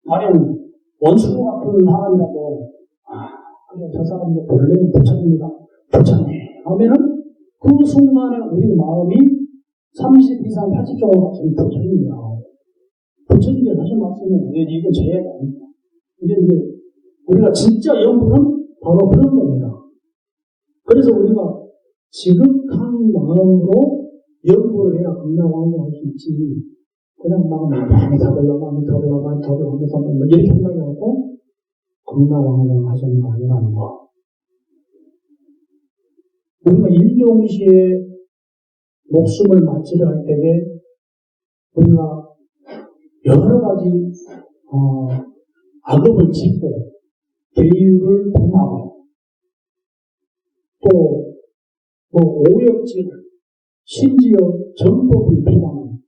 가령 원수 같은 사람이라고 그래 저 사람도 본래는 부처님이다, 부처님 하면은 그 순간에 우리 마음이 30 이상 80조가 같은 부처님이야. 부처님이 하신 말씀은 이게 죄가 아닙니다. 이제 우리가 진짜 연구는 바로 그런 겁니다. 그래서 우리가 지극한 마음으로 연구를 해야 건강왕성할 수 있지. 그냥 마음이 다 올라가 이렇게 한다고 건강왕성 하시는 거 아니라는 거. 우리가 임종시에 목숨을 마치려 할 때에 우리가 여러 가지 악업을 짓고 계율을 범하고 또 오역질을 심지어 전법을 비방하는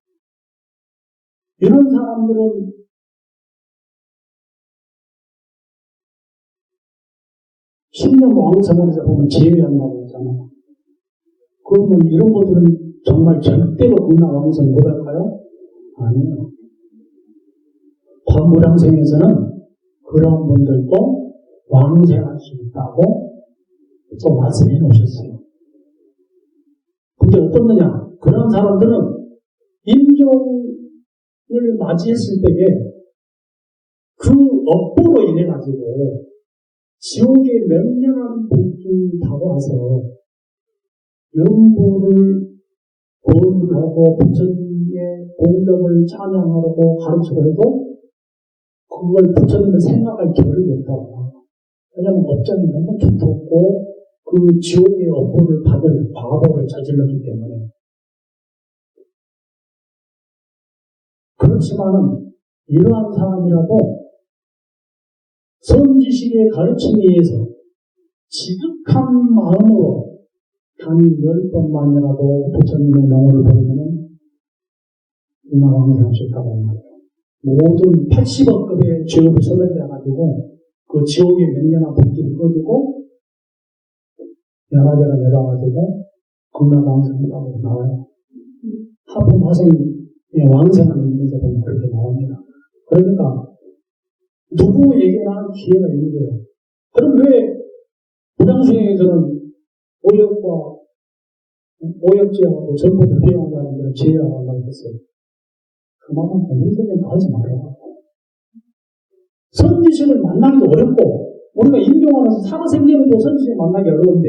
이런 사람들은 신념 왕성원에서 보면 제외한다고 했잖아요. 그러면 이런 것들은 정말 절대로 극락 왕성 못할까요? 아니에요. 관무량생에서는 그런 분들도 왕생할 수 있다고 또 말씀해 놓으셨어요. 근데 어떻느냐? 그런 사람들은 임종을 맞이했을 때에 그 업보로 인해 가지고 지옥의 맹렬한 불길이 다가와서 연보를 고언을 하고 부처님의 공덕을 찬양하고 가르치고 해도 그걸 부처님은 생각할 겨를이 없다고. 왜냐하면 업장이 너무 두텁고 그 지옥의 업보를 받을 과거를 저질렀기 때문에. 그렇지만은 이러한 사람이라도 선지식의 가르침에 의해서 지극한 마음으로 단 10번만이라도 부처님의 명호를 부르면 인하왕생할 수 있다고 합니다. 모든 80억급의 죄업이 소멸되어가지고 그 지옥의 맹렬한 불길을 꺼주고 연하계가 내려와가지고 극락왕생이라고 나와요. 하품화생의 왕생하는 의미에서 보면 그렇게 나옵니다. 그러니까 누구에게나 기회가 있는 거예요. 그럼 왜 무량수행에서는 오역죄하고 전법을 비용한 사람들은 제외하고 한다고 했어요. 그만큼 인생에 하지 말아요. 선지식을 만나기도 어렵고, 우리가 임종하면서 살아생전에도 선지식 만나기 어려운데,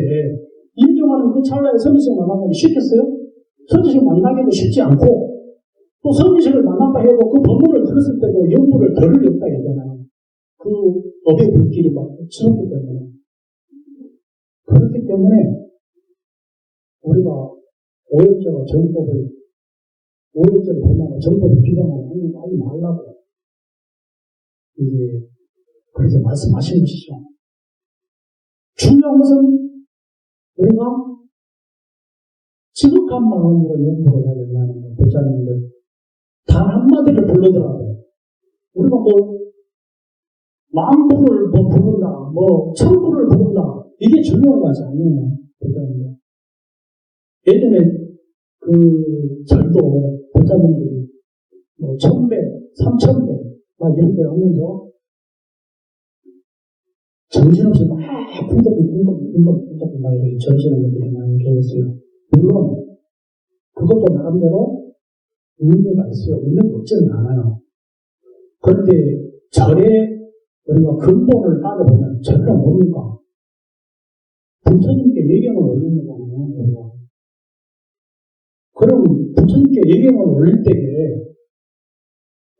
임종하는 그 찰나에 선지식 만나기 쉽겠어요? 선지식 만나기도 쉽지 않고, 또 선지식을 만났다 해도 그 법문을 들었을 때도 연구를 덜 없다 했잖아요. 그 업의 불길이 막 치솟기 때문에. 그렇기 때문에, 우리가 오역죄와 오역죄를 범하고 전법을 비방하고 하는 거 하지 말라고 이제 그렇게 말씀하신 것이죠. 중요한 것은 우리가 지극한 마음으로 연구를 해야 된다는 거. 부처님들 단 한마디를 불러더라도 우리가 만부를 부른다, 천부를 부른다, 이게 중요한 것이 아니에요. 부처님들. 예전에 그 절도 부처님들이 1000배, 3000배 막 이렇게 하면서 정신없이 막 풍덕이 막 이렇게 절시는 분들이 많이 계셨어요. 물론 그것도 나름대로 의미가 있어요. 의미가 없지는 않아요. 그런데 절에 우리가 근본을 따져보면 절은 뭡니까? 부처님께 예경을 올리는 거예요. 그럼 부처님께 예경을 올릴 때에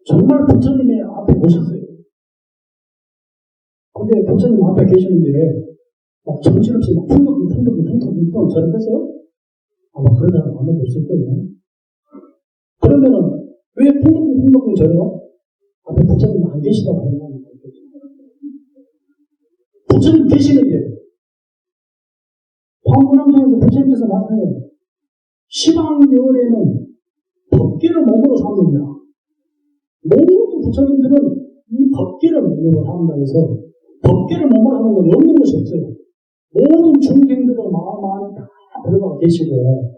정말 부처님의 앞에 오셨어요. 근데 부처님 앞에 계시는데 막 정신없이 막 풍덕 저를 했어요? 아마 그런 사람 아무도 없을 거예요. 그러면은 왜 풍덕 저래요? 앞에 부처님 안 계시다고 하는 거예요. 부처님 계시는데 부처님께서 말하는 시방열에는 법계를 몸으로 삼는다. 모든 부처님들은 이 법계를 몸으로 삼는다 해서 법계를 몸으로 하는 건 없는 것이 없어요. 모든 중생들의 마음 안에 다 들어가 계시고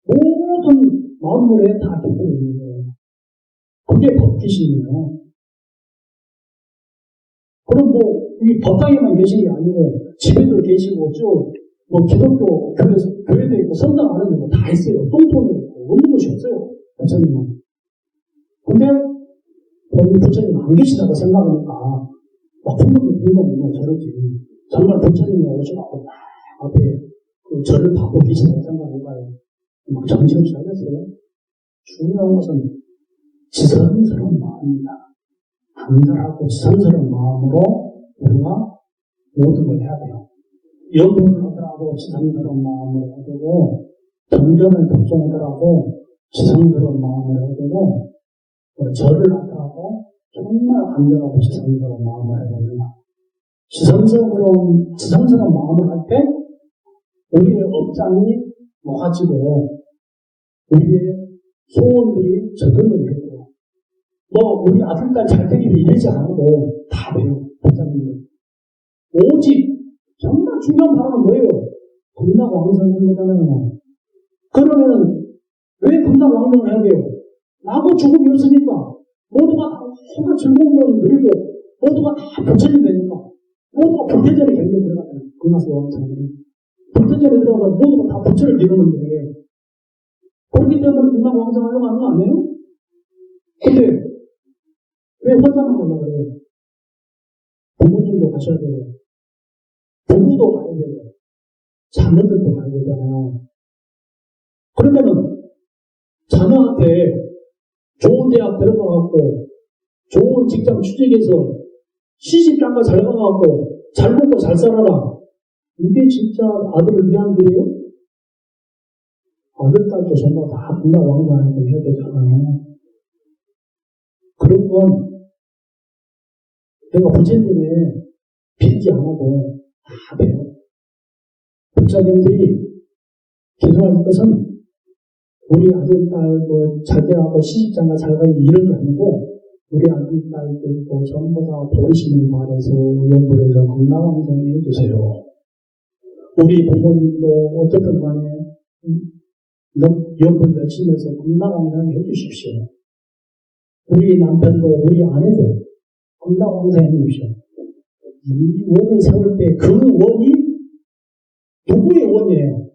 모든 마음물에 다 깃들어 있는 거예요. 그게 법계심이에요. 그럼 이 법당에만 계신 게 아니고 집에도 계시고 기독교 교회도 있고 성당 안에도 있고 다 있어요. 똥통이 있고 없는 것이 없어요. 부처님은. 근데 부처님 안 계시다고 생각하니까 막 궁금해 저러지. 정말 부처님이 오셔가지고 막 앞에 그 절을 받고 계시다고 생각해봐요. 막 정신없이 하겠어요. 중요한 것은 지성스러운 마음입니다. 간절하고 지성스러운 마음으로 우리가 모든 걸 해야 돼요. 연구를 하더라도 지성스러운 마음으로 해야 되고, 정전을 독송하더라도 지성스러운 마음으로 해야 되고, 절을 하더라도 정말 간절하고 지성스러운 마음을 해야 됩니다. 지성스러운 마음을 할 때 우리의 업장이 높아지고 우리의 소원들이 저절로 이루어져요. 우리 아들딸 잘 되기를 이러지 않아도 다 돼요. 부장님은. 오직 정말 중요한 바람은 뭐예요? 금락왕성인 거잖아요. 그러면은 왜 금락왕성을 해야 돼요? 나고 죽음이 없으니까 모두가 다 정말 즐거운 걸 누리고 모두가 다 부처님 되니까 모두가 불태전에 경계에 들어가잖아요. 금락왕성이. 불태전에 들어가서 모두가 다 부처를 이루는데 그렇기 때문에 금락왕성하려고 하는 거 아니에요? 근데 왜 혼자만 가려고 그래요? 부모님도 가셔야 되고 부부도 가야 되고 자녀들도 가야 되잖아요. 그러면은 자녀한테 좋은 대학 들어가갖고 좋은 직장 취직해서 시집장가 잘 가갖고 잘 먹고 잘 살아라. 이게 진짜 아들을 위한 길이에요? 아들, 딸도 전부 다 금락왕성하는 걸 해야 되잖아요. 그런 건 내가 부처님에 빌지 않아도 다 돼요. 부처님들이 기도할 것은 우리 아들, 딸, 잘 되고 시집장가 잘 가기 이런 게 아니고 우리 아들, 딸들도 전부 다 보이심을 말해서 연구를 해서 금락왕성해 해주세요. 우리 부모님도 어쨌든 간에 연구를 열심히 해서 금락왕성해 해주십시오. 우리 남편도 우리 아내도 금락왕성해 주십시오. 이 원을 세울 때 그 원이 누구의 원이에요?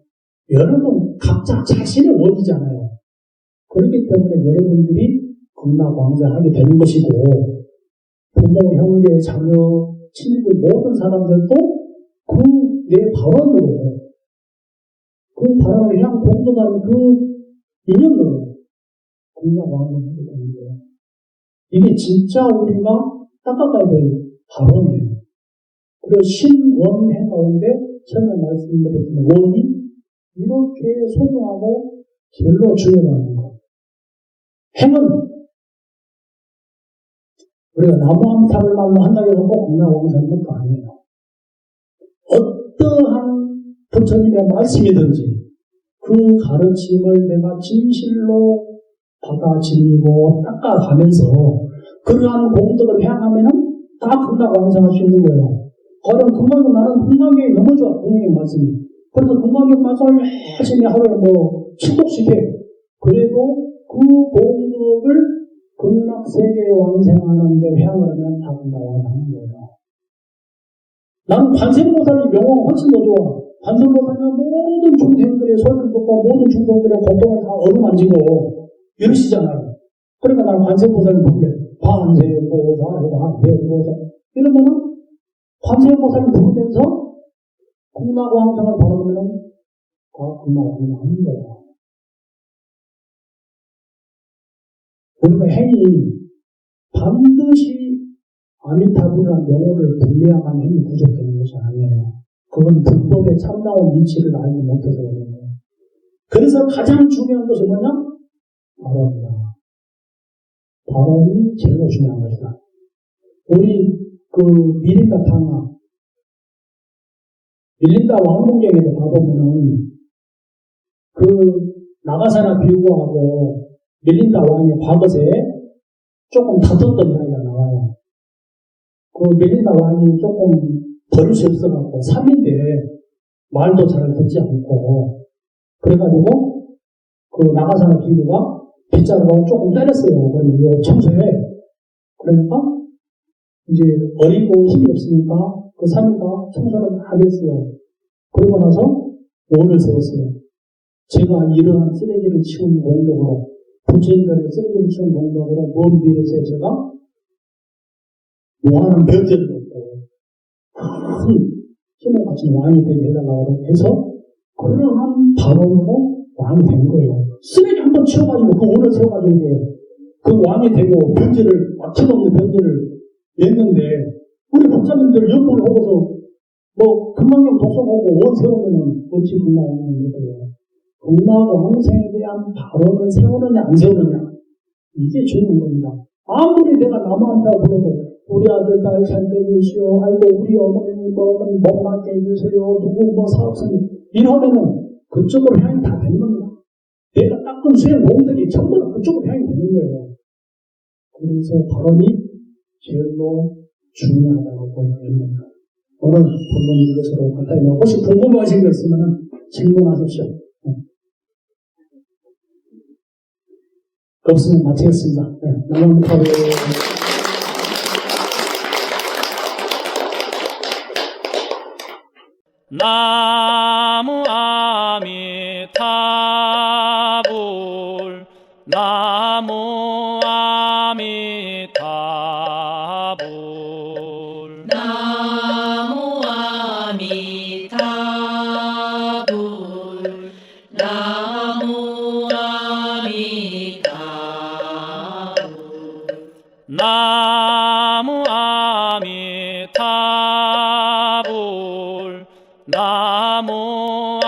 여러분 각자 자신의 원이잖아요. 그렇기 때문에 여러분들이 금락왕성하게 되는 것이고 부모, 형제, 자녀, 친구들 모든 사람들도 그 내 발언으로 그 발언을 향 공동하는 그 인연으로 금락왕성하게 되는 거예요. 이게 진짜 우리가 닦아가야 될 발언이에요. 그리고 신원해 가운데 처음에 말씀드렸던 원이 이렇게 소중하고 제일로 중요하다는 것. 행은 우리가 나무 한 탑을 한다고 해서 꼭 금락왕성하는 것도 아니에요. 어떠한 부처님의 말씀이든지 그 가르침을 내가 진실로 받아들이고 닦아가면서 그러한 공덕을 해나가면은 다 금락왕성할 수 있는 거예요. 그럼 금강경 나는 금강경이 너무 좋아. 금강경 말씀이. 그래서 금강경 말씀을 열심히 하루에 7독씩 해. 그래도 그 공덕을 금락세계에 왕생하는 데 회양을 하면 다 금락왕성하는 거예요. 나는 관세음보살이 명호가 훨씬 더 좋아. 관세음보살은 모든 중생들의 소리를 듣고 모든 중생들의 고통을 다 어루만지고 이러시잖아요. 그러니까 나는 관세음보살을 부르래. 관세음보살 이러면은 관세음보살을 부르면서 금락왕성을 바라보면 다 금락왕성을 하는 거예요. 우리가 행위 반드시 아미타불이라는 명호를 불리야만 행위 부족되는 것이 아니에요. 그건 불법의 참나온 이치를 알지 못해서 그런 거예요. 그래서 가장 중요한 것이 뭐냐? 발언이다. 발언이 제일 중요한 것이다. 우리 미린다 탕화 밀린다 왕궁경에도 가보면은 그 나가사나 비우고하고 멜린다 왕의 과거에 조금 다퉜던 이야기가 나와요. 그 멜린다 왕이 조금 버릇이 없어갖고 3인데 말도 잘 듣지 않고 그래가지고 그 나가사나 비우가 빗자루로 조금 때렸어요. 그리고 청소해. 그러니까 이제 어리고 힘이 없으니까 그 3인가 청소를 하겠어요. 그러고 나서 원을 세웠어요. 제가 이러한 쓰레기를 치운 공덕으로 부처님들의 쓰레기를 치운 공덕으로 먼 미래에 제가 무한한 변제를 얻고 큰 힘을 가진 왕이 되게 해달라고 해서 그러한 발언으로 왕이 된 거예요. 쓰레기 한번 치워가지고 그 원을 세워가지고 그 왕이 되고 변제를 막힘없는 변제를 냈는데 우리 목사님들 연구를 하고서 뭐 금강경 독서 보고 원 세우면은 어찌 금강경인 거예요. 금강경 항생에 대한 발언을 세우느냐 안 세우느냐 이게 중요한 겁니다. 아무리 내가 남한다고 그래도 우리 아들 딸 잘 되게 해주시오. 아이고 우리 어머니 뭐 먹게 해주세요. 누구 뭐 사업선이 이러면은 그쪽으로 향이 다 되는 겁니다. 내가 닦은 쇠 몸들이 전부 다 그쪽으로 향이 되는 거예요. 그래서 발언이 제일로 중요하다고 보입니다. 오늘 본문 이것으로 간단히 혹시 궁금하신 거 있으면 질문하십시오. 없으면 마치겠습니다. 남원부터 나무 아미타불 나무 아미타불 나무 아미타불 나무 아미타불 나무 아미타불 나무